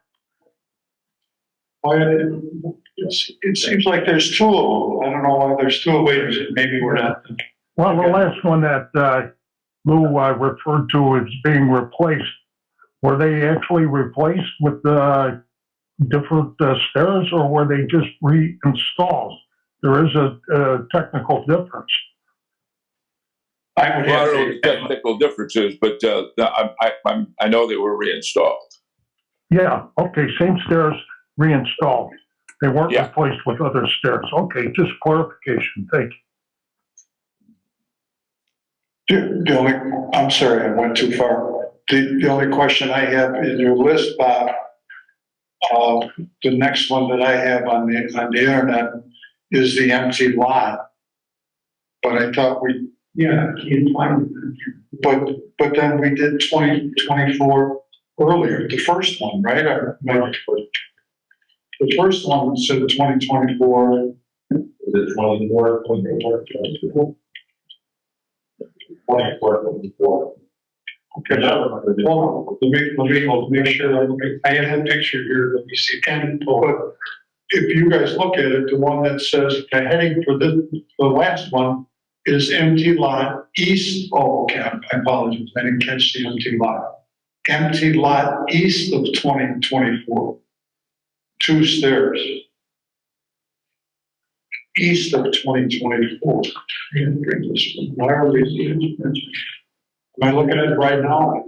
Speaker 2: It seems like there's two of them. I don't know why there's two ways. Maybe we're not.
Speaker 4: Well, the last one that Lou referred to as being replaced, were they actually replaced with different stairs, or were they just reinstalled? There is a technical difference.
Speaker 2: I would
Speaker 11: Well, I
Speaker 2: have
Speaker 11: don't know what the technical difference is, but I know they were reinstalled.
Speaker 4: Yeah, okay, same stairs reinstalled. They weren't
Speaker 11: Yeah.
Speaker 4: replaced with other stairs. Okay, just clarification, thank you.
Speaker 9: The only, I'm sorry, I went too far. The only question I have in your list, Bob, the next one that I have on the internet is the empty lot. But I thought
Speaker 2: Yeah, I can't find it.
Speaker 9: but then we did 2024 earlier, the first one, right? The first one said 2024.
Speaker 12: Was it 24, 24?
Speaker 2: Okay, hold on. Let me make sure. I have a picture here. Let me see. But if you guys look at it, the one that says the heading for the last one is empty lot east. Oh, okay. I apologize. I didn't catch the empty lot. Empty lot east of 2024. 2 stairs. East of 2024. Why are we? Am I looking at it right now?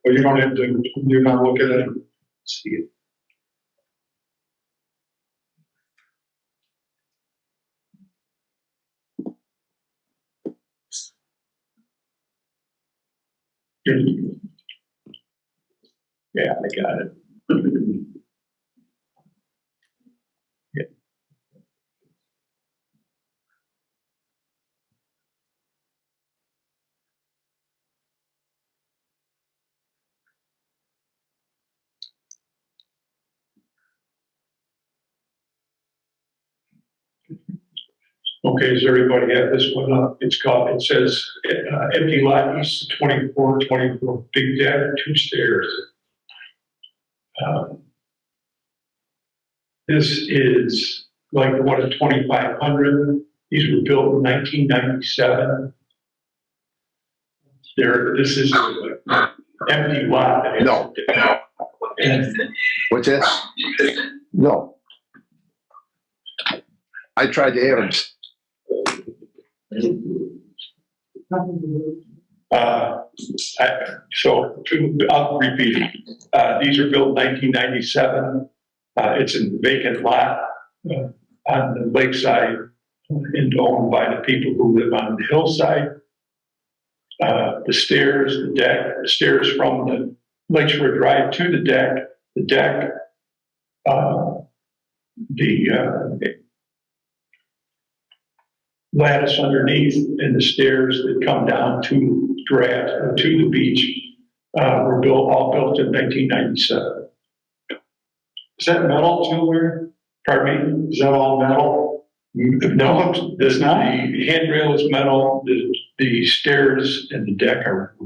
Speaker 2: Or you don't have to, you're not looking at it? See it. Yeah, I got it. Yeah. Okay, does everybody have this one up? It says, empty lot east of 24, big deck, 2 stairs. This is like the one at 2500. These were built in 1997. This is an empty lot.
Speaker 13: No.
Speaker 2: And
Speaker 13: What's this? No. I tried to hear him.
Speaker 2: I'll repeat it. These are built in 1997. It's a vacant lot on the lakeside and owned by the people who live on the hillside. The stairs, the deck, the stairs from the Lakeshore Drive to the deck, lattice underneath and the stairs that come down to grass or to the beach were all built in 1997. Is that metal too, Larry? Pardon me? Is that all metal? No, there's not. The handrail is metal. The stairs and the deck are.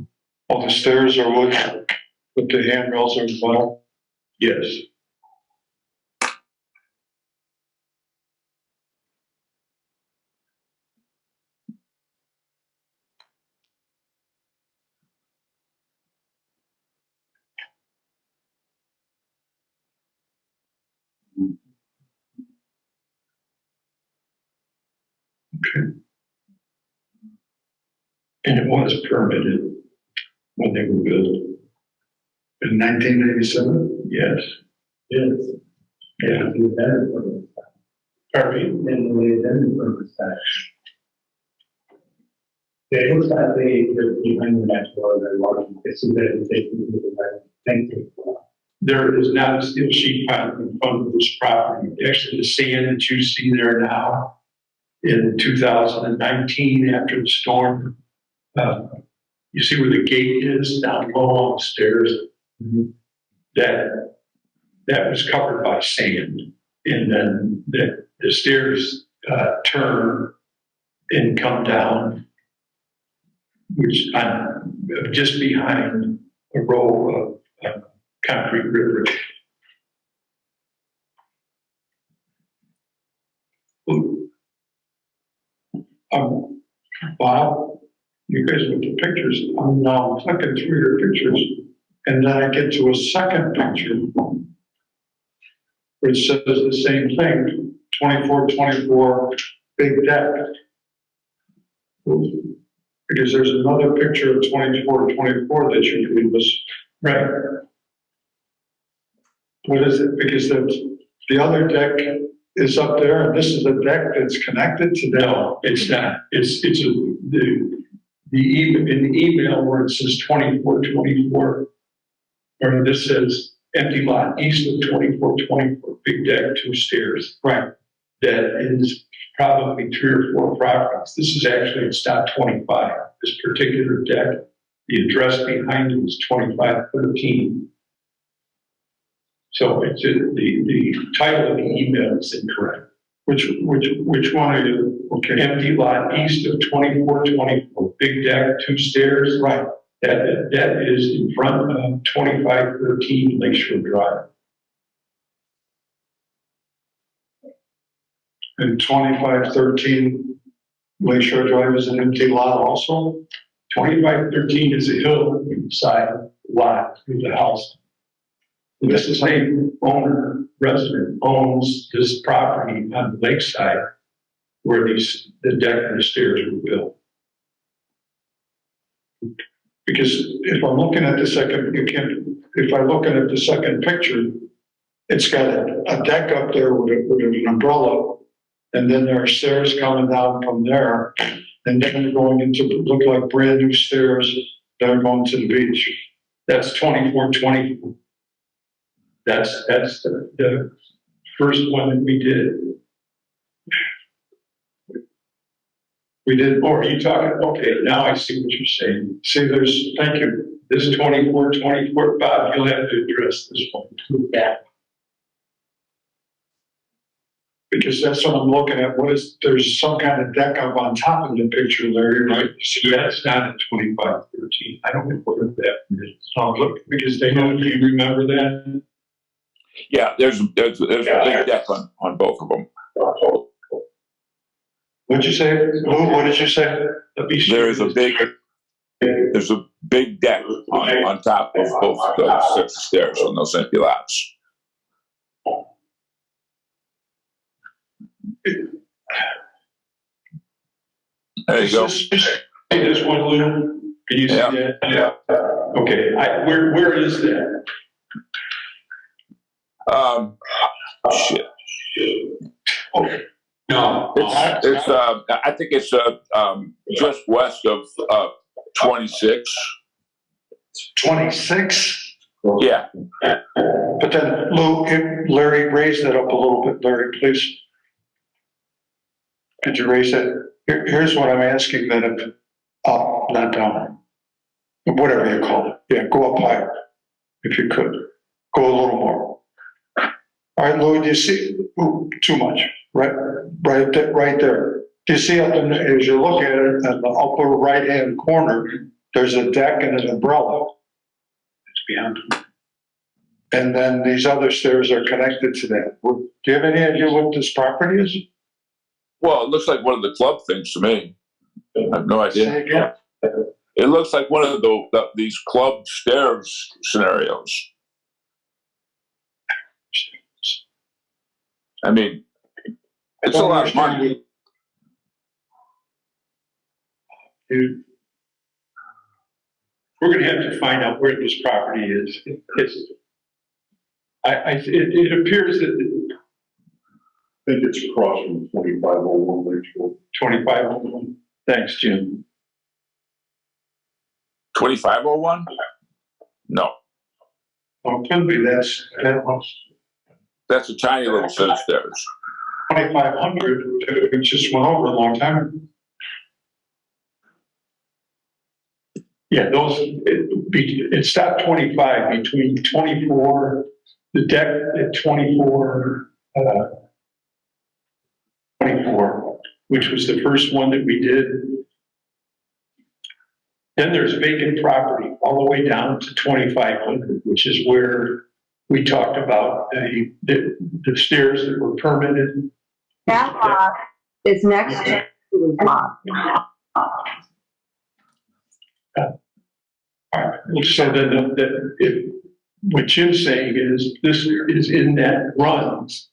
Speaker 9: All the stairs are wood, but the handrails are metal.
Speaker 2: Yes. Okay. And it was permitted when they were built.
Speaker 9: In 1987?
Speaker 2: Yes.
Speaker 12: Yes.
Speaker 2: Yeah. Pardon me?
Speaker 6: It looks like they're behind the next door, they're large, it's a bit of a thank you.
Speaker 2: There is not a steel sheet pile in front of this property. Actually, the sand that you see there now in 2019 after the storm, you see where the gate is down low on the stairs? That was covered by sand. And then the stairs turn and come down, which I'm just behind a row of concrete river. Bob, you guys with the pictures, I'm now flicking through your pictures, and then I get to a second picture which says the same thing, 2424 big deck. Because there's another picture of 2424 that you gave us, right? What is it? Because the other deck is up there, and this is a deck that's connected to that. No, it's not. In the email where it says 2424, or this says empty lot east of 2424, big deck, 2 stairs. Right. That is probably 3 or 4 properties. This is actually, it's not 25. This particular deck, the address behind it is 2513. So it's the title of the email is incorrect. Which one are you? Okay. Empty lot east of 2424, big deck, 2 stairs. Right. That is in front of 2513 Lakeshore Drive.
Speaker 9: And 2513 Lakeshore Drive is an empty lot also?
Speaker 2: 2513 is a hillside lot with the house. And this is the same resident owns this property on the lakeside where the deck and the stairs were built. Because if I'm looking at the second, if I'm looking at the second picture, it's got a deck up there with an umbrella, and then there are stairs coming down from there, and then they're going into look like brand new stairs that are going to the beach. That's 2424. That's the first one that we did. We did, or are you talking, okay, now I see what you're saying. See, thank you. This 2424, Bob, you'll have to address this one. Yeah. Because that's what I'm looking at. There's some kind of deck up on top of the picture, Larry, right? So that's not a 2513. I don't know what that is. So look, because do you remember that?
Speaker 11: Yeah, there's a big deck on both of them.
Speaker 2: What'd you say? What did you say?
Speaker 11: There's a big deck on top of both of those sets of stairs on those empty lots. There you go.
Speaker 2: This one, Lou. Can you see that? Yeah. Okay. Where is that?
Speaker 11: Shit.
Speaker 2: Okay. No,
Speaker 11: it's I think it's just west of 26.
Speaker 2: 26?
Speaker 11: Yeah.
Speaker 2: But then, Lou, Larry, raise that up a little bit, Larry, please. Could you raise that?
Speaker 9: Here's what I'm asking then, if, up, not down, whatever you call it. Yeah, go up higher, if you could. Go a little more. All right, Lloyd, you see, ooh, too much, right there. Do you see up in, as you look at it, in the upper right-hand corner, there's a deck and an umbrella.
Speaker 8: It's beyond.
Speaker 9: And then these other stairs are connected to that. Do you have any idea what this property is?
Speaker 11: Well, it looks like one of the club things to me. I have no idea.
Speaker 9: Say again.
Speaker 11: It looks like one of these club stairs scenarios. I mean, it's a lot of money.
Speaker 2: Dude, we're gonna have to find out where this property is. It appears that
Speaker 12: I think it's across from 2501 Lakeshore.
Speaker 2: 2501. Thanks, Jim.
Speaker 11: 2501? No,
Speaker 2: Well, it could be that was
Speaker 11: that's a tiny little set of stairs.
Speaker 2: 2500. It just went over a long time ago. Yeah, it stopped 25 between 24, the deck at 24, 24, which was the first one that we did. Then there's vacant property all the way down to 2500, which is where we talked about the stairs that were permitted.
Speaker 10: That lot is next to the lot.
Speaker 2: So then what Jim's saying is this is in that runs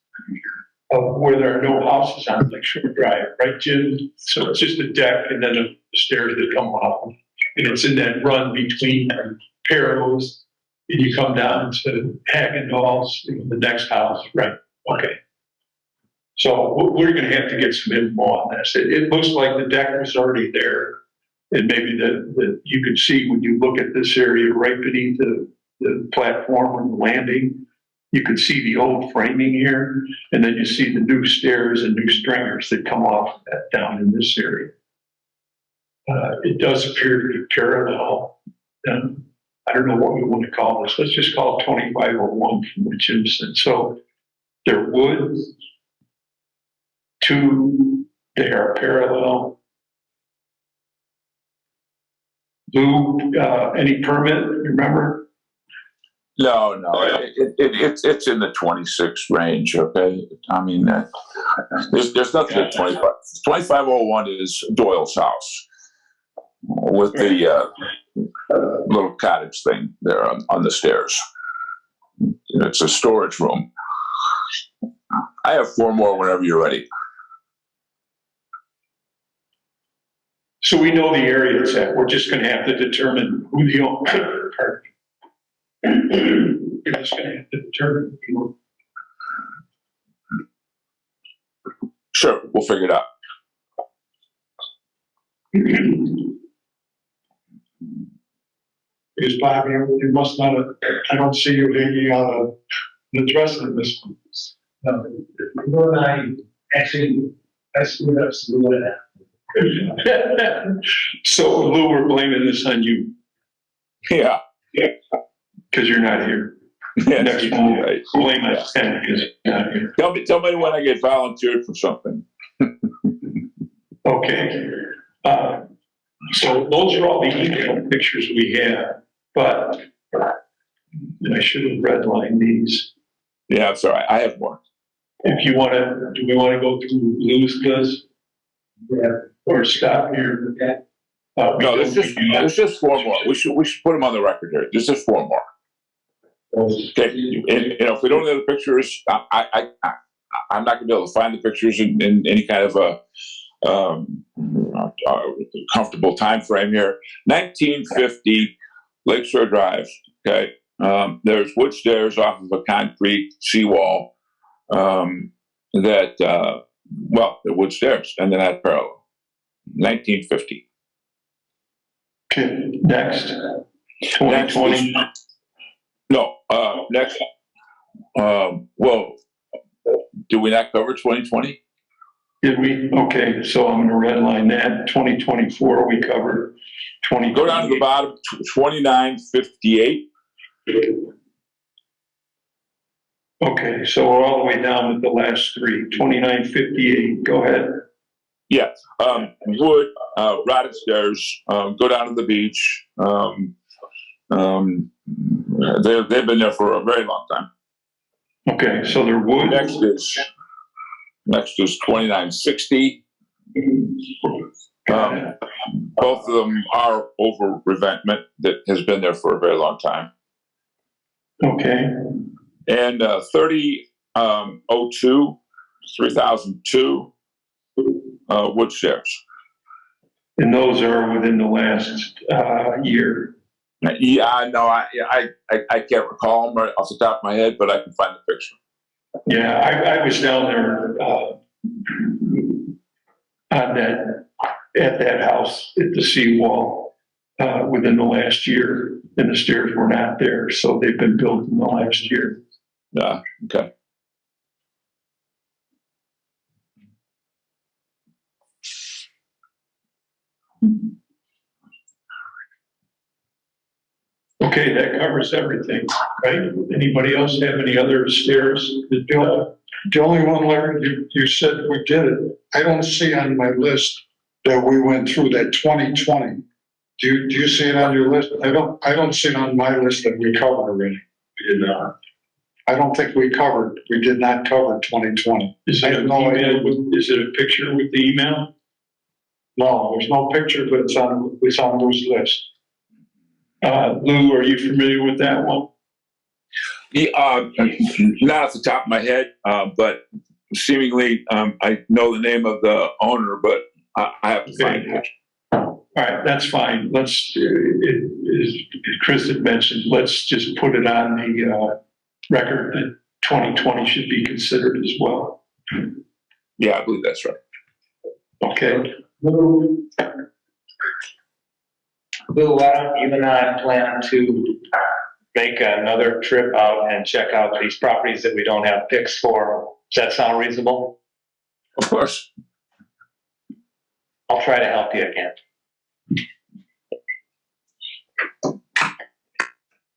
Speaker 2: of where there are no houses on Lakeshore Drive, right, Jim? So it's just a deck and then the stairs that come up. And it's in that run between Perros and you come down to Haggendall's, the next house, right? Okay. So we're going to have to get some info on this. It looks like the deck was already there. And maybe you can see when you look at this area right beneath the platform and the landing, you can see the old framing here, and then you see the new stairs and new stringers that come off that down in this area. It does appear to be parallel. I don't know what we want to call this. Let's just call it 2501 from what Jim said. So they're wood, they are parallel. Lou, any permit, remember?
Speaker 11: No, it's in the 26 range. Okay, I mean, there's nothing at 25. 2501 is Doyle's house with the little cottage thing there on the stairs. It's a storage room. I have 4 more whenever you're ready.
Speaker 2: So we know the area it's at. We're just going to have to determine who the owner. We're just going to have to determine.
Speaker 11: Sure, we'll figure it out.
Speaker 2: Because Bob, you must not have, I don't see you hanging out of the dress in this one.
Speaker 6: No, Lou and I screwed up some of that.
Speaker 2: So Lou, we're blaming this on you.
Speaker 11: Yeah.
Speaker 2: Because you're not here.
Speaker 11: Yeah,
Speaker 2: Next time,
Speaker 11: right.
Speaker 2: blame us because you're not here.
Speaker 11: Tell me when I get volunteered for something.
Speaker 2: Okay. So those are all the email pictures we have, but I should have redlined these.
Speaker 11: Yeah, I'm sorry. I have more.
Speaker 2: If you want to, do we want to go through Lou's list? Yeah. Or stop here?
Speaker 11: No, there's just 4 more. We should put them on the record here. There's just 4 more. Okay. And, if we don't have the pictures, I'm not going to be able to find the pictures in any kind of a comfortable time frame here. 1950 Lakeshore Drive. Okay. There's wood stairs off of a concrete seawall. They're wood stairs, and they're not parallel. 1950.
Speaker 2: Okay, next. 2020.
Speaker 11: Next. Do we not cover 2020?
Speaker 2: Did we? Okay, so I'm gonna redline that. 2024, we covered.
Speaker 11: Go down to the bottom, 2958.
Speaker 2: Okay, so we're all the way down with the last three. 2958, go ahead.
Speaker 11: Yeah, wood, rotted stairs, go down to the beach. They've been there for a very long time.
Speaker 2: Okay, so they're wood.
Speaker 11: Next is 2960. Both of them are over revetment that has been there for a very long time.
Speaker 2: Okay.
Speaker 11: And 3002, 3002 wood stairs.
Speaker 2: And those are within the last year.
Speaker 11: Yeah, no, I can't recall them right off the top of my head, but I can find the picture.
Speaker 2: Yeah, I was down there at that house at the seawall within the last year, and the stairs were not there, so they've been built in the last year.
Speaker 11: Yeah, okay.
Speaker 2: Okay, that covers everything, right? Anybody else have any other stairs?
Speaker 9: The only one, Larry, you said we did it. I don't see on my list that we went through that 2020. Do you see it on your list? I don't see it on my list that we covered already.
Speaker 12: We did not.
Speaker 9: I don't think we did not cover 2020.
Speaker 2: Is it a picture with the email?
Speaker 9: No, there's no picture, but it's on Lou's list.
Speaker 2: Lou, are you familiar with that one?
Speaker 11: Yeah, not off the top of my head, but seemingly I know the name of the owner, but I have to find it.
Speaker 2: All right, that's fine. Let's, as Chris had mentioned, let's just put it on the record that 2020 should be considered as well.
Speaker 11: Yeah, I believe that's right.
Speaker 2: Okay.
Speaker 6: Lou, you and I plan to make another trip out and check out these properties that we don't have pics for. Does that sound reasonable?
Speaker 11: Of course.
Speaker 6: I'll try to help you again.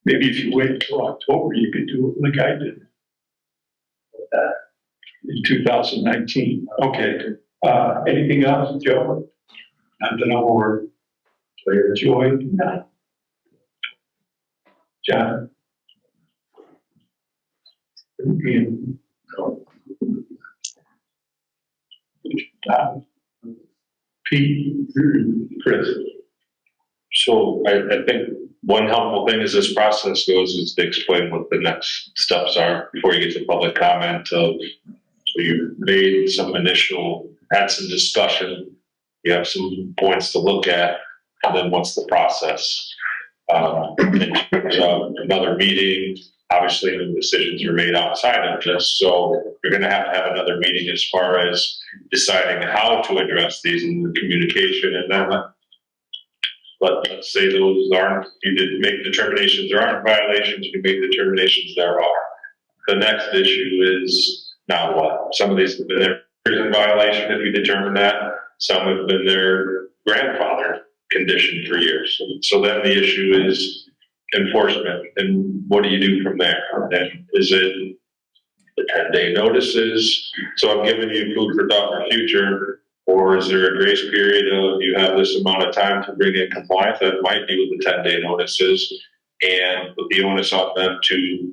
Speaker 2: Maybe if you wait until October, you could do it like I did in 2019. Okay. Anything else, Joe?
Speaker 12: Nothing over.
Speaker 2: Joy? No. John? Pete? Chris?
Speaker 5: So I think one helpful thing as this process goes is to explain what the next steps are before you get to public comment of, so you've made some had some discussion, you have some points to look at, and then what's the process? In terms of another meeting, obviously the decisions are made outside of this, so you're gonna have another meeting as far as deciding how to address these in the communication, and then let's say those aren't, you did make determinations, there aren't violations, you make determinations there are. The next issue is now what? Some of these have been there in violation if you determine that. Some have been their grandfather condition for years. So then the issue is enforcement, and what do you do from there? And is it the 10-day notices? So I'm giving you food for thought for future. Or is there a grace period of you have this amount of time to bring in compliance? That might be with the 10-day notices and put the onus on them to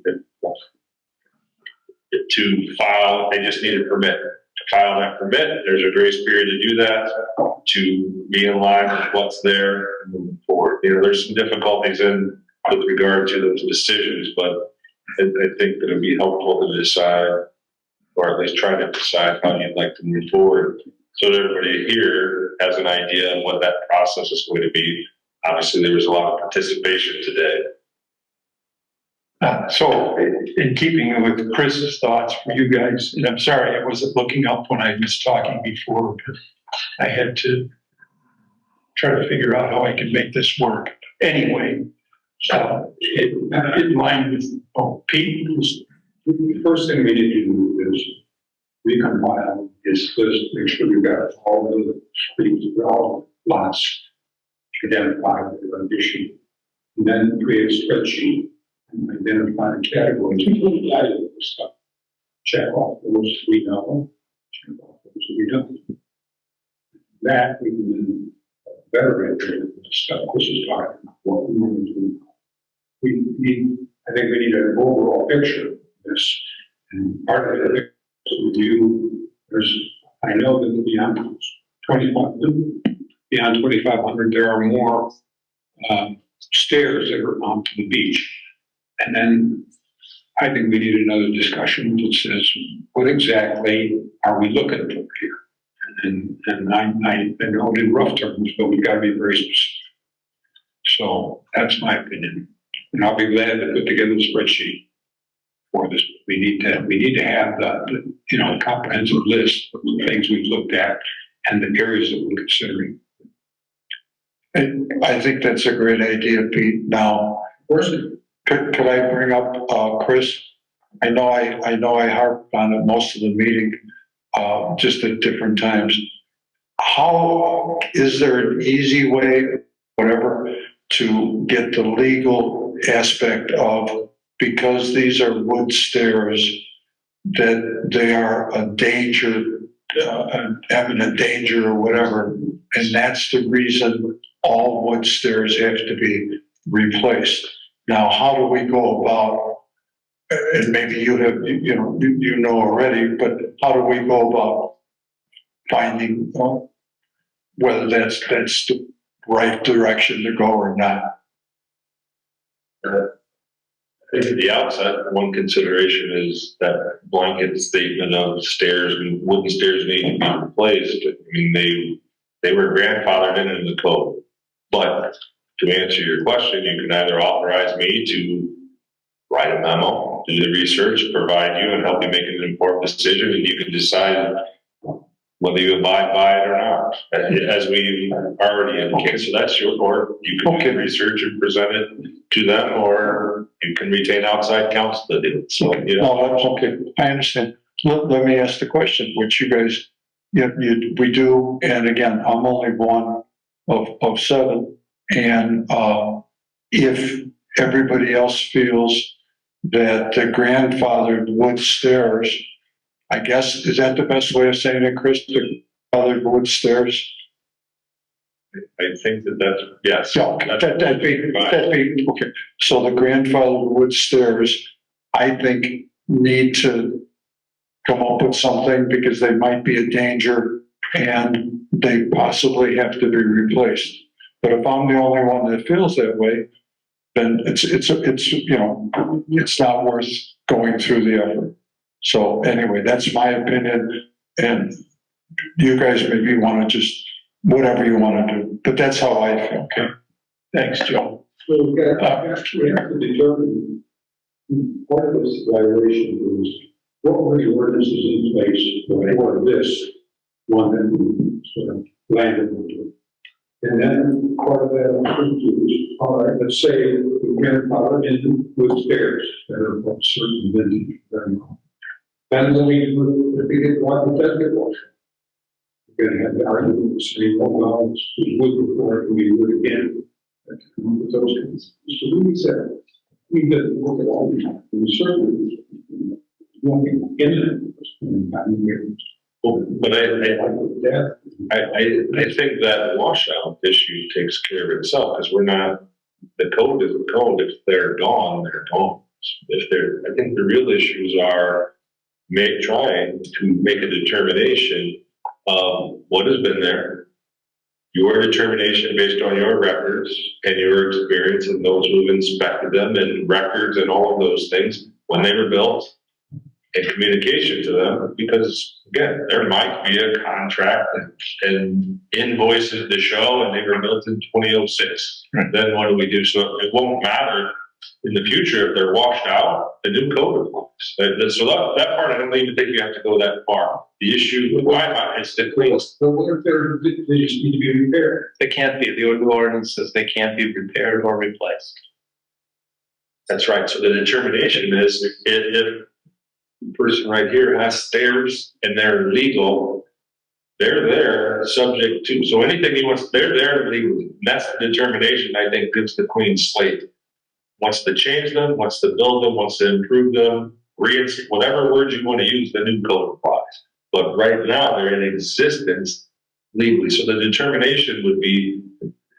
Speaker 5: file. They just need a permit to file that permit. There's a grace period to do that, to be in line with what's there and moving forward. You know, there's some difficulties with regard to those decisions, but I think that it'd be helpful to decide, or at least try to decide how you'd like to move forward, so that everybody here has an idea of what that process is going to be. Obviously, there was a lot of participation today.
Speaker 2: So in keeping with Chris's thoughts for you guys, and I'm sorry I wasn't looking up when I was talking before, but I had to try to figure out how I could make this work. Anyway, in line with, Pete?
Speaker 12: The first thing we need to do is
Speaker 8: recompile this list, make sure we've got all the streets, all lots identified with the issue. And then create a spreadsheet and identify the categories, including the items and stuff. Check off those we know, check off those we don't. That we can then better integrate the stuff Chris is talking about, what we want to do. We need, I think we need an overall picture of this. And part of it is review, I know that beyond 2,500, there are more stairs that are onto the beach. And then I think we need another discussion that says, what exactly are we looking for here? And I know it in rough terms, but we've got to be very specific. So that's my opinion. And I'll be glad to put together a spreadsheet for this. We need to have the comprehensive list of the things we've looked at and the areas that we're considering.
Speaker 9: And I think that's a great idea, Pete. Now, could I bring up Chris? I know I harped on it most of the meeting, just at different times. How is there an easy way, whatever, to get the legal aspect of, because these are wood stairs, that they are a danger, eminent danger or whatever, and that's the reason all wood stairs have to be replaced. Now, how do we go about, and maybe you have, you know already, but how do we go about finding whether that's the right direction to go or not?
Speaker 5: I think at the outset, one consideration is that blanket statement of stairs and wooden stairs need to be replaced. I mean, they were grandfathered in the code. But to answer your question, you can either authorize me to write a memo, do the research, provide you, and help you make an informed decision, and you can decide whether you abide by it or not, as we already indicated. So that's your board. You can research and present it to them, or you can retain outside counsel to do it. So,
Speaker 9: No, that's okay. I understand. Let me ask the question, which you guys, we do, and again, I'm only one of seven, and if everybody else feels that the grandfathered wood stairs, I guess, is that the best way of saying it, Chris? The grandfathered wood stairs?
Speaker 5: I think that's, yes.
Speaker 9: Yeah, that'd be, okay. So the grandfathered wood stairs, I think, need to come up with something because they might be a danger and they possibly have to be replaced. But if I'm the only one that feels that way, then it's not worth going through the effort. So anyway, that's my opinion, and you guys maybe want to just whatever you want to do, but that's how I feel. Okay, thanks, Joe.
Speaker 8: So we have to determine part of this evaluation is what were the ordinances in place before this one that we sort of landed into. And then part of that is, all right, let's say we grandfather in wood stairs that are of certain vintage. Then we get one that we're going to have the argument saying, oh, well, it's wood before it can be wood again. With those kinds. So we said, we didn't look at all the time. We certainly won't be imminent.
Speaker 5: But I think that washout issue takes care of itself, because the code is the code. If they're gone, they're gone. I think the real issues are trying to make a determination of what has been there, your determination based on your records and your experience and those who've inspected them and records and all of those things when they were built, and communication to them, because again, there might be a contract and invoices to show and they were built in 2006. Right. Then what do we do? So it won't matter in the future if they're washed out, the new code applies. So that part, I don't even think you have to go that far. The issue with my mind is the cleanest.
Speaker 8: But what if they just need to be repaired?
Speaker 6: They can't be. The ordinance says they can't be repaired or replaced.
Speaker 5: That's right. So the determination is if the person right here has stairs and they're legal, they're there subject to, so anything he wants, they're there legally. And that's the determination, I think, gives the clean slate. Wants to change them, wants to build them, wants to improve them, whatever words you want to use, the new code applies. But right now, they're in existence legally. So the determination would be,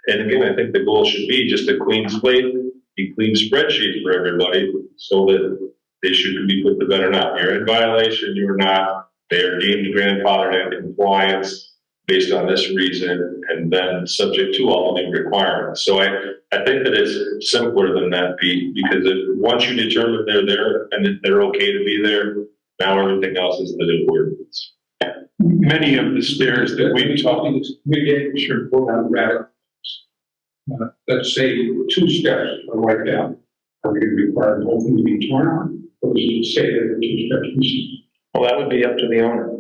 Speaker 5: and again, I think the goal should be just a clean slate, a clean spreadsheet for everybody so that the issue can be put to bed or not. You're in violation, you're not. They are deemed grandfathered in compliance based on this reason, and then subject to all the new requirements. So I think that it's simpler than that, Pete, because once you determine they're there and that they're okay to be there, now everything else is the new ordinance.
Speaker 2: Many of the stairs that we talked,
Speaker 8: We get sure put on radical. Let's say 2 steps are right down. Are we going to require both of them to be torn on? Or does it say that the 2 steps missing?
Speaker 6: Well, that would be up to the owner.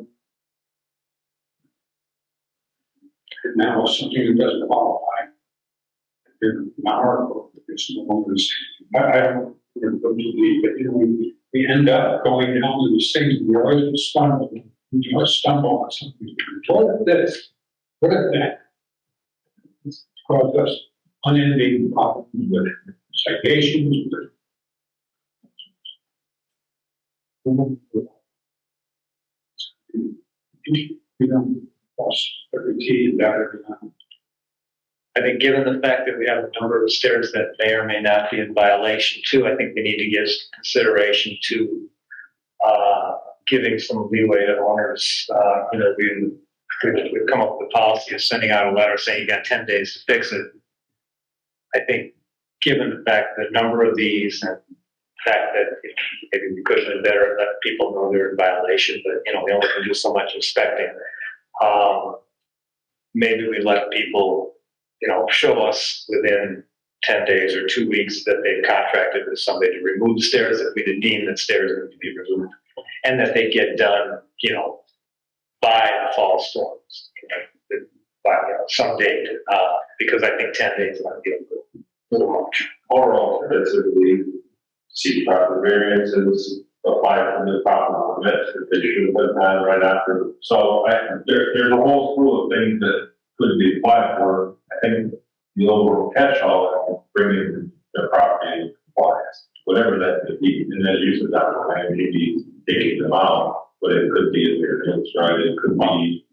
Speaker 8: Now, something that doesn't qualify. In our book, it's no longer the same. I don't believe, but we end up going down to these things, we always stumble. We always stumble on something. What if this? What if that? It's caused us unending problems with citations, every T and every time.
Speaker 6: I think given the fact that we have a number of stairs that may or may not be in violation too, I think we need to give consideration to giving some leeway to owners. We've come up with a policy of sending out a letter saying you got 10 days to fix it. I think given the fact that a number of these and the fact that maybe we could have been better at letting people know they're in violation, but we only can do so much inspecting. Maybe we let people show us within 10 days or 2 weeks that they've contracted with somebody to remove the stairs if we deem that stairs need to be removed, and that they get done, by the fall storms, by some date, because I think 10 days might be a little much.
Speaker 12: Or alternatively, seek proper variances, apply for the proper permits that they should have been done right after. So there's a whole slew of things that could be applied for. I think the overall catch-all is bringing the property in compliance, whatever that could be. And then use of that line, maybe taking them out, but it could be a variance, right? It could be,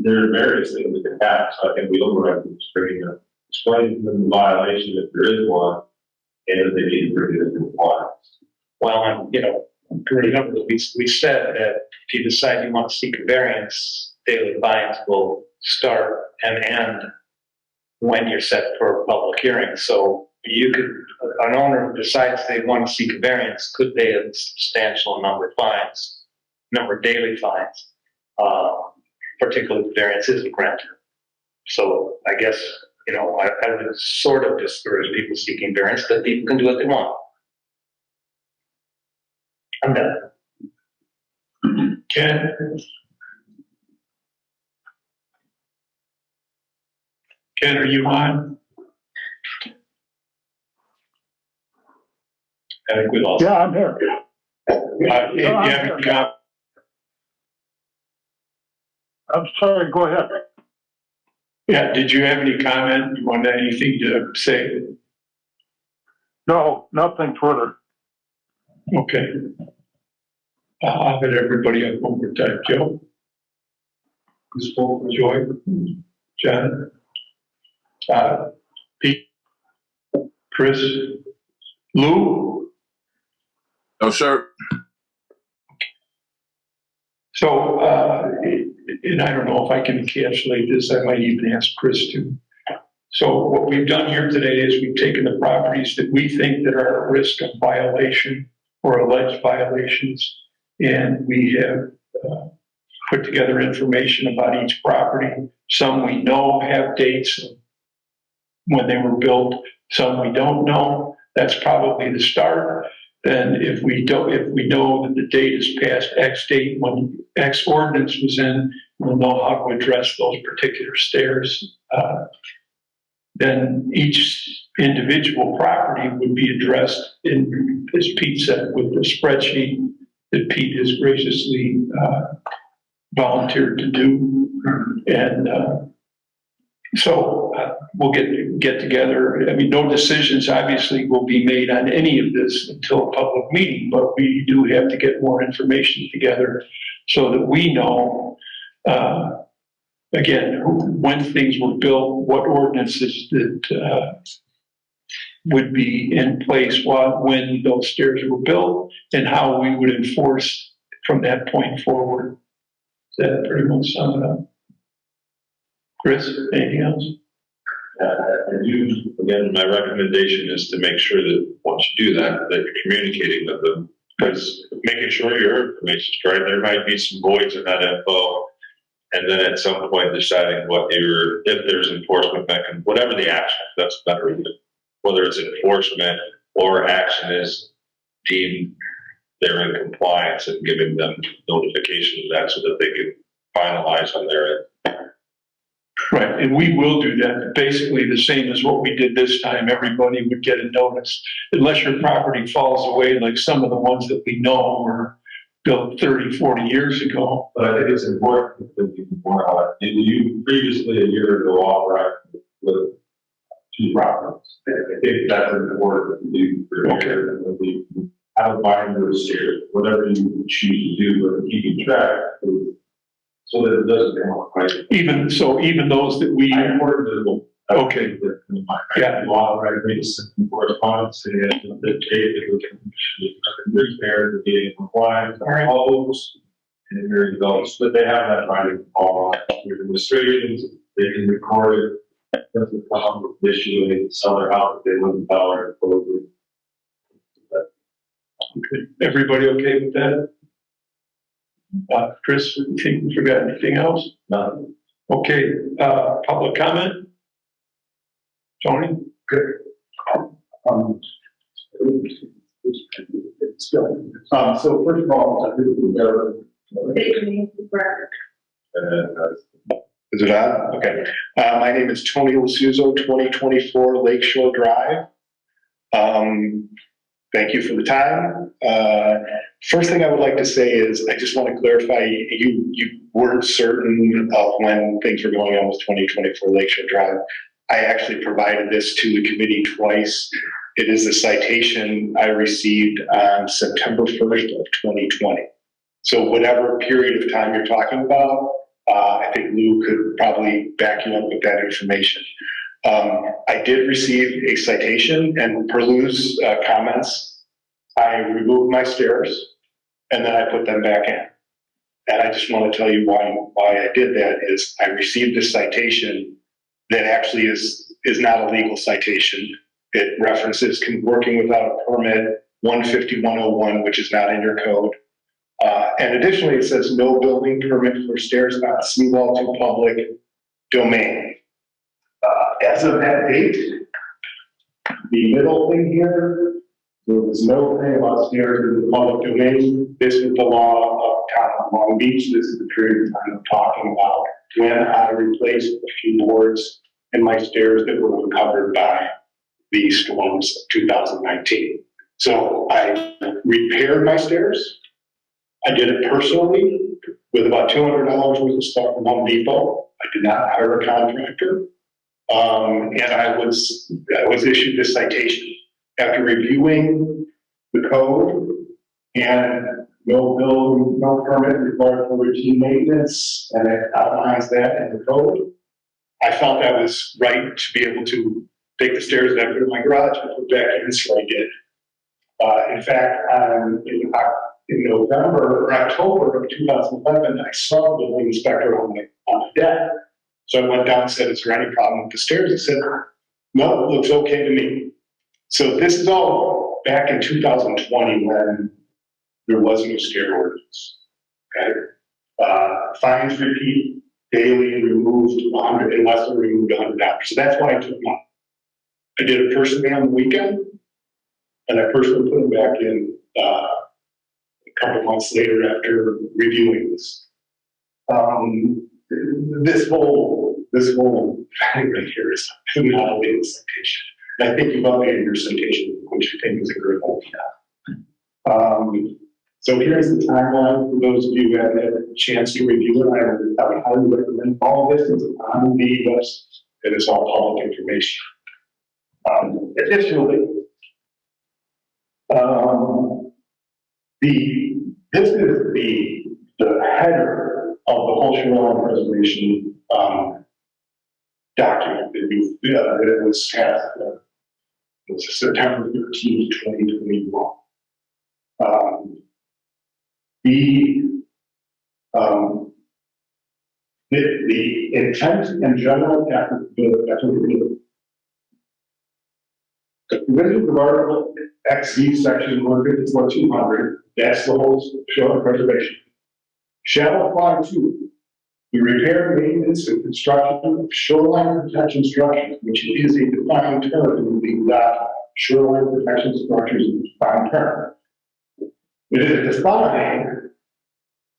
Speaker 12: there are various things that can happen. So I think the overall is bringing a explaining the violation if there is one, and that they need to bring it into compliance.
Speaker 6: Well, remember we said that if you decide you want to seek a variance, daily fines will start and end when you're set for a public hearing. So an owner who decides they want to seek a variance could pay a substantial number of daily fines, particularly if the variance isn't granted. So I guess, I would sort of discourage people seeking variance, that people can do what they want. I'm done.
Speaker 2: Ken? Ken, are you on? I think we lost.
Speaker 4: Yeah, I'm here.
Speaker 2: Do you have any comment?
Speaker 4: I'm sorry, go ahead.
Speaker 2: Yeah, did you have any comment? You wanted anything to say?
Speaker 4: No, nothing further.
Speaker 2: Okay. I'll let everybody up one more time. Joe? You spoke with Joy? John? Pete? Chris? Lou?
Speaker 11: No, sir.
Speaker 2: So, and I don't know if I can encapsulate this, I might even ask Chris to. So what we've done here today is we've taken the properties that we think that are at risk of violation or alleged violations, and we have put together information about each property. Some we know have dates when they were built, some we don't know. That's probably the start. Then if we know that the date is past X date when X ordinance was in, we'll know how to address those particular stairs. Then each individual property would be addressed in, as Pete said, with the spreadsheet that Pete has graciously volunteered to do. And so we'll get together. I mean, no decisions obviously will be made on any of this until a public meeting, but we do have to get more information together so that we know, again, when things were built, what ordinances that would be in place when those stairs were built, and how we would enforce from that point forward. Does that pretty much sum it up? Chris, anything else?
Speaker 5: Again, my recommendation is to make sure that once you do that, that you're communicating with them, because making sure your information is right, there might be some voids in that info. And then at some point deciding if there's enforcement mechanism, whatever the action, that's better. Whether it's enforcement or action is deemed they're in compliance, and giving them notification of that so that they can finalize on their end.
Speaker 2: Right, and we will do that. Basically the same as what we did this time. Everybody would get a notice, unless your property falls away like some of the ones that we know were built 30, 40 years ago.
Speaker 12: But I think it's important to be more on it. And you previously, a year ago, authorized with 2 properties. I think that's important to do. When we have a binder of stairs, whatever you choose to do, but keeping track, so that it doesn't come up, right?
Speaker 2: Even those that we.
Speaker 12: I worked with them.
Speaker 2: Okay.
Speaker 12: Yeah. Law, right, made some correspondence saying that there's there to be in compliance, all those, and here you go. So that they have that writing all your administrations, they can record it. Doesn't come with the issue, they sell their house, they live in power.
Speaker 2: Okay. Everybody okay with that? Chris, you think we forgot anything else?
Speaker 12: No.
Speaker 2: Okay, public comment? Tony?
Speaker 8: Good. So first of all,
Speaker 14: is it on? Okay. My name is Tony Lasuzo, 2024 Lakeshore Drive. Thank you for the time. First thing I would like to say is I just want to clarify, you weren't certain of when things were going on with 2024 Lakeshore Drive. I actually provided this to the committee twice. It is a citation I received on September 1st of 2020. So whatever period of time you're talking about, I think Lou could probably back you up with that information. I did receive a citation, and per Lou's comments, I removed my stairs and then I put them back in. And I just want to tell you why I did that is I received a citation that actually is not a legal citation. It references working without a permit, 15101, which is not in your code. And additionally, it says no building permit for stairs not seawall to public domain. As of that date, the middle thing here, there was no thing about stairs in the public domain. This is the law of town of Long Beach. This is the period of time I'm talking about when I replaced a few boards in my stairs that were uncovered by the storms of 2019. So I repaired my stairs. I did it personally with about $200 worth of stuff from Home Depot. I did not hire a contractor. And I was issued this citation after reviewing the code and no permit required for routine maintenance, and it outlines that in the code. I felt that was right to be able to take the stairs that I put in my garage and put back in, so I did. In fact, in November or October of 2011, I saw the building inspector on the deck. So I went down and said, is there any problem with the stairs? He said, no, it looks okay to me. So this is all back in 2020 when there was no stair ordinance. Okay. Fines repeat daily, removed 100, unless they're removed $100. So that's why I took them off. I did it personally on the weekend, and I personally put them back in a couple months later after reviewing this. This whole thing right here is not a legal citation. And I think you've updated your citation, which I think is a great idea. So here's the timeline for those of you who haven't had a chance to review it. I would highly recommend all of this is on the website. It is all public information. Additionally, this is the header of the whole shoreline preservation document that it was passed. It was September 13th, 2021. The intent and general provisions of Article XZ Section 154-200, that's the whole shoreline preservation, shall apply to the repair, maintenance, and construction of shoreline protection structures, which is a defined term in the legal document. Shoreline protection structures is a defined term. It is defined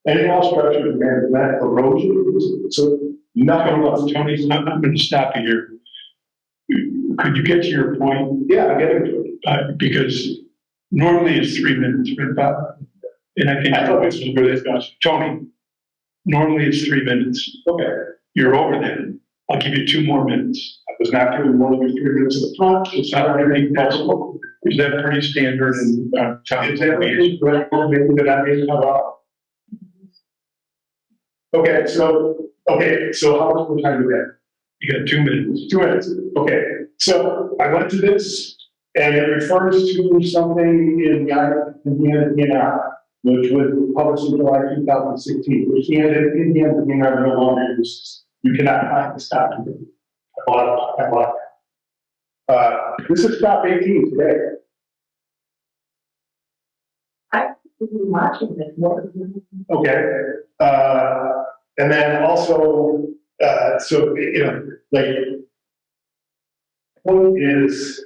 Speaker 14: any all structures that erosion, so nothing else.
Speaker 2: Tony, I'm going to stop you here. Could you get to your point?
Speaker 14: Yeah, I'm getting to it.
Speaker 2: Because normally it's 3 minutes, right, Bob? And I think
Speaker 14: I thought this was really discussion.
Speaker 2: Tony, normally it's 3 minutes.
Speaker 14: Okay.
Speaker 2: You're over that. I'll give you 2 more minutes.
Speaker 14: I was not giving more than 3 minutes at the front.
Speaker 2: It's not anything possible. Is that pretty standard in town?
Speaker 14: Is that maybe that I made it up? Okay, so how much more time do we have?
Speaker 2: You got 2 minutes.
Speaker 14: 2 minutes. Okay, so I went to this, and it refers to something in the Indiana, which was published in July 2016, which Indiana are no longer uses. You cannot find this document. I bought it. This is stop 18 today.
Speaker 3: Watching this more.
Speaker 14: Okay. And then also, so, like, one is,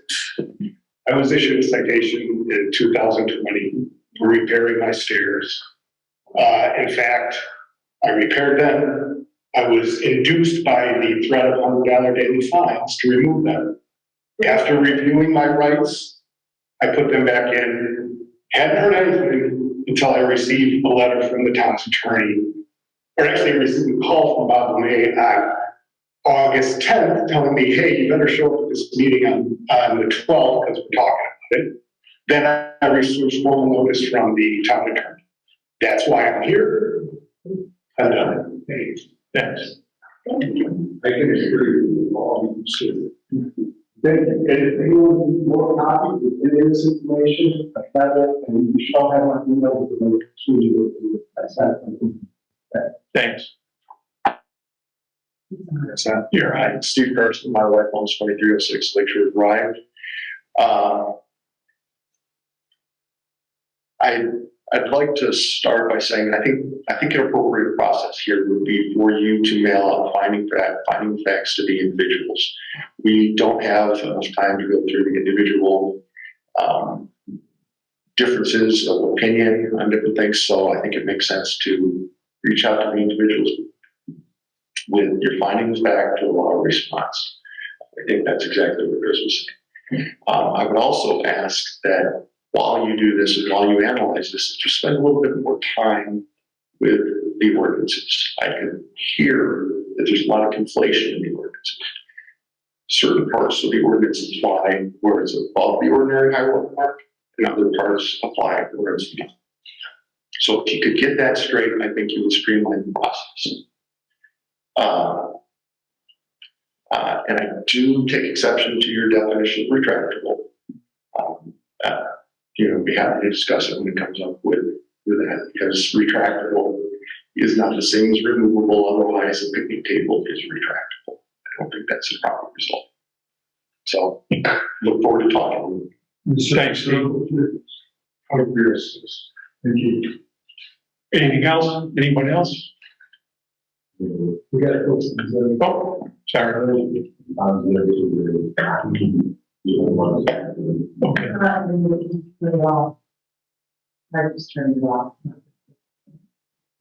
Speaker 14: I was issued a citation in 2020 for repairing my stairs. In fact, I repaired them. I was induced by the threat of $100 daily fines to remove them. After reviewing my rights, I put them back in. Hadn't heard anything until I received a letter from the town's attorney, or actually received a call from Bob LeMay on August 10th telling me, hey, you better show up at this meeting on the 12th because we're talking about it. Then I received formal notice from the town attorney. That's why I'm here. I'm done. Thanks.
Speaker 8: I can agree with all you said.
Speaker 14: If anyone needs more copies of this information, I have it, and you shall have my email with the
Speaker 2: Thanks.
Speaker 14: You're right. Steve Carson, my wife owns 2306 Lakeshore Drive. I'd like to start by saying I think an appropriate process here would be for you to mail out finding facts to the individuals. We don't have enough time to go through the individual differences of opinion on different things, so I think it makes sense to reach out to the individuals with your findings back to allow a response. I think that's exactly what Chris was saying. I would also ask that while you do this and while you analyze this, just spend a little bit more time with the ordinances. I can hear that there's a lot of conflation in the ordinances. Certain parts of the ordinance apply where it's above the ordinary high water mark, and other parts apply where it's below. So if you could get that straight, I think you would streamline the process. And I do take exception to your definition of retractable. Be happy to discuss it when it comes up with that, because retractable is not the same as removable. Otherwise, a picnic table is retractable. I don't think that's the proper result. So, look forward to talking.
Speaker 2: Thanks, Steve.
Speaker 8: Thank you.
Speaker 2: Anything else? Anyone else?
Speaker 8: We got to go.
Speaker 2: Oh, sorry. Okay.
Speaker 3: I just turned it off.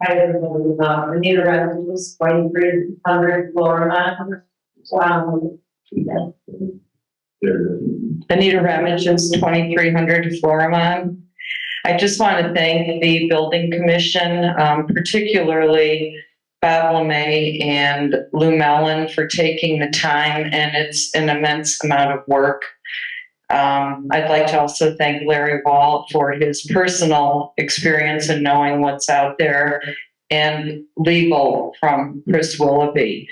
Speaker 3: I didn't know, Anita Revenge was 2,300 Florida. Anita Ramage is 2,300 Florimond. I just want to thank the building commission, particularly Bob LeMay and Lou Mellon for taking the time, and it's an immense amount of work. I'd like to also thank Larry Wall for his personal experience in knowing what's out there, and legal from Chris Willoughby.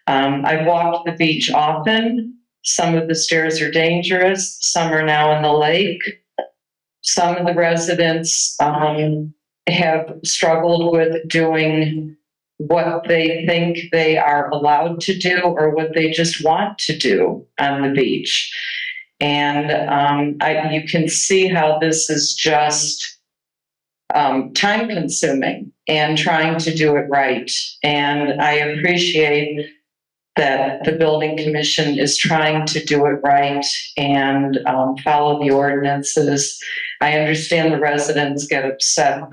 Speaker 3: I've walked the beach often. Some of the stairs are dangerous. Some are now in the lake. Some of the residents have struggled with doing what they think they are allowed to do or what they just want to do on the beach. And you can see how this is just time consuming and trying to do it right. And I appreciate that the building commission is trying to do it right and follow the ordinances. I understand the residents get upset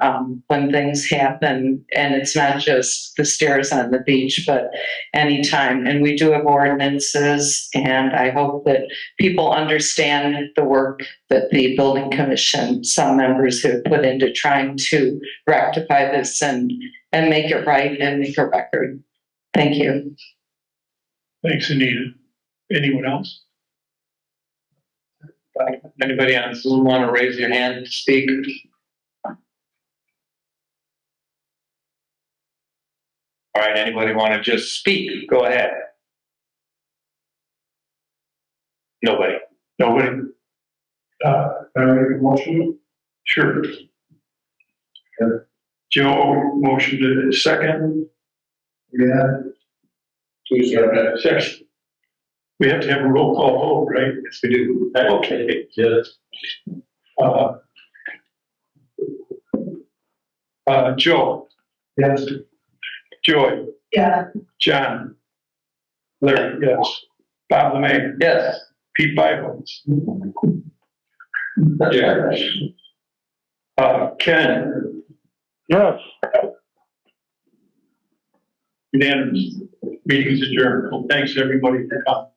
Speaker 3: when things happen, and it's not just the stairs on the beach, but anytime. And we do have ordinances, and I hope that people understand the work that the building commission, some members have put into trying to rectify this and make it right and make a record. Thank you.
Speaker 2: Thanks, Anita. Anyone else?
Speaker 6: Anybody on Zoom want to raise your hand to speak? All right, anybody want to just speak? Go ahead. Nobody.
Speaker 2: Nobody? Can I make a motion? Sure. Joe, motion to second. Yeah. Second. We have to have a roll call vote, right?
Speaker 6: Yes, we do.
Speaker 2: Okay.
Speaker 12: Yes.
Speaker 2: Joe. Yes. Joy.
Speaker 3: Yeah.
Speaker 2: John. Larry, yes. Bob LeMay.
Speaker 6: Yes.
Speaker 2: Pete Bible.
Speaker 12: Yes.
Speaker 2: Ken.
Speaker 4: Yes.
Speaker 2: Unanimous. Meeting is adjourned. Well, thanks everybody for coming.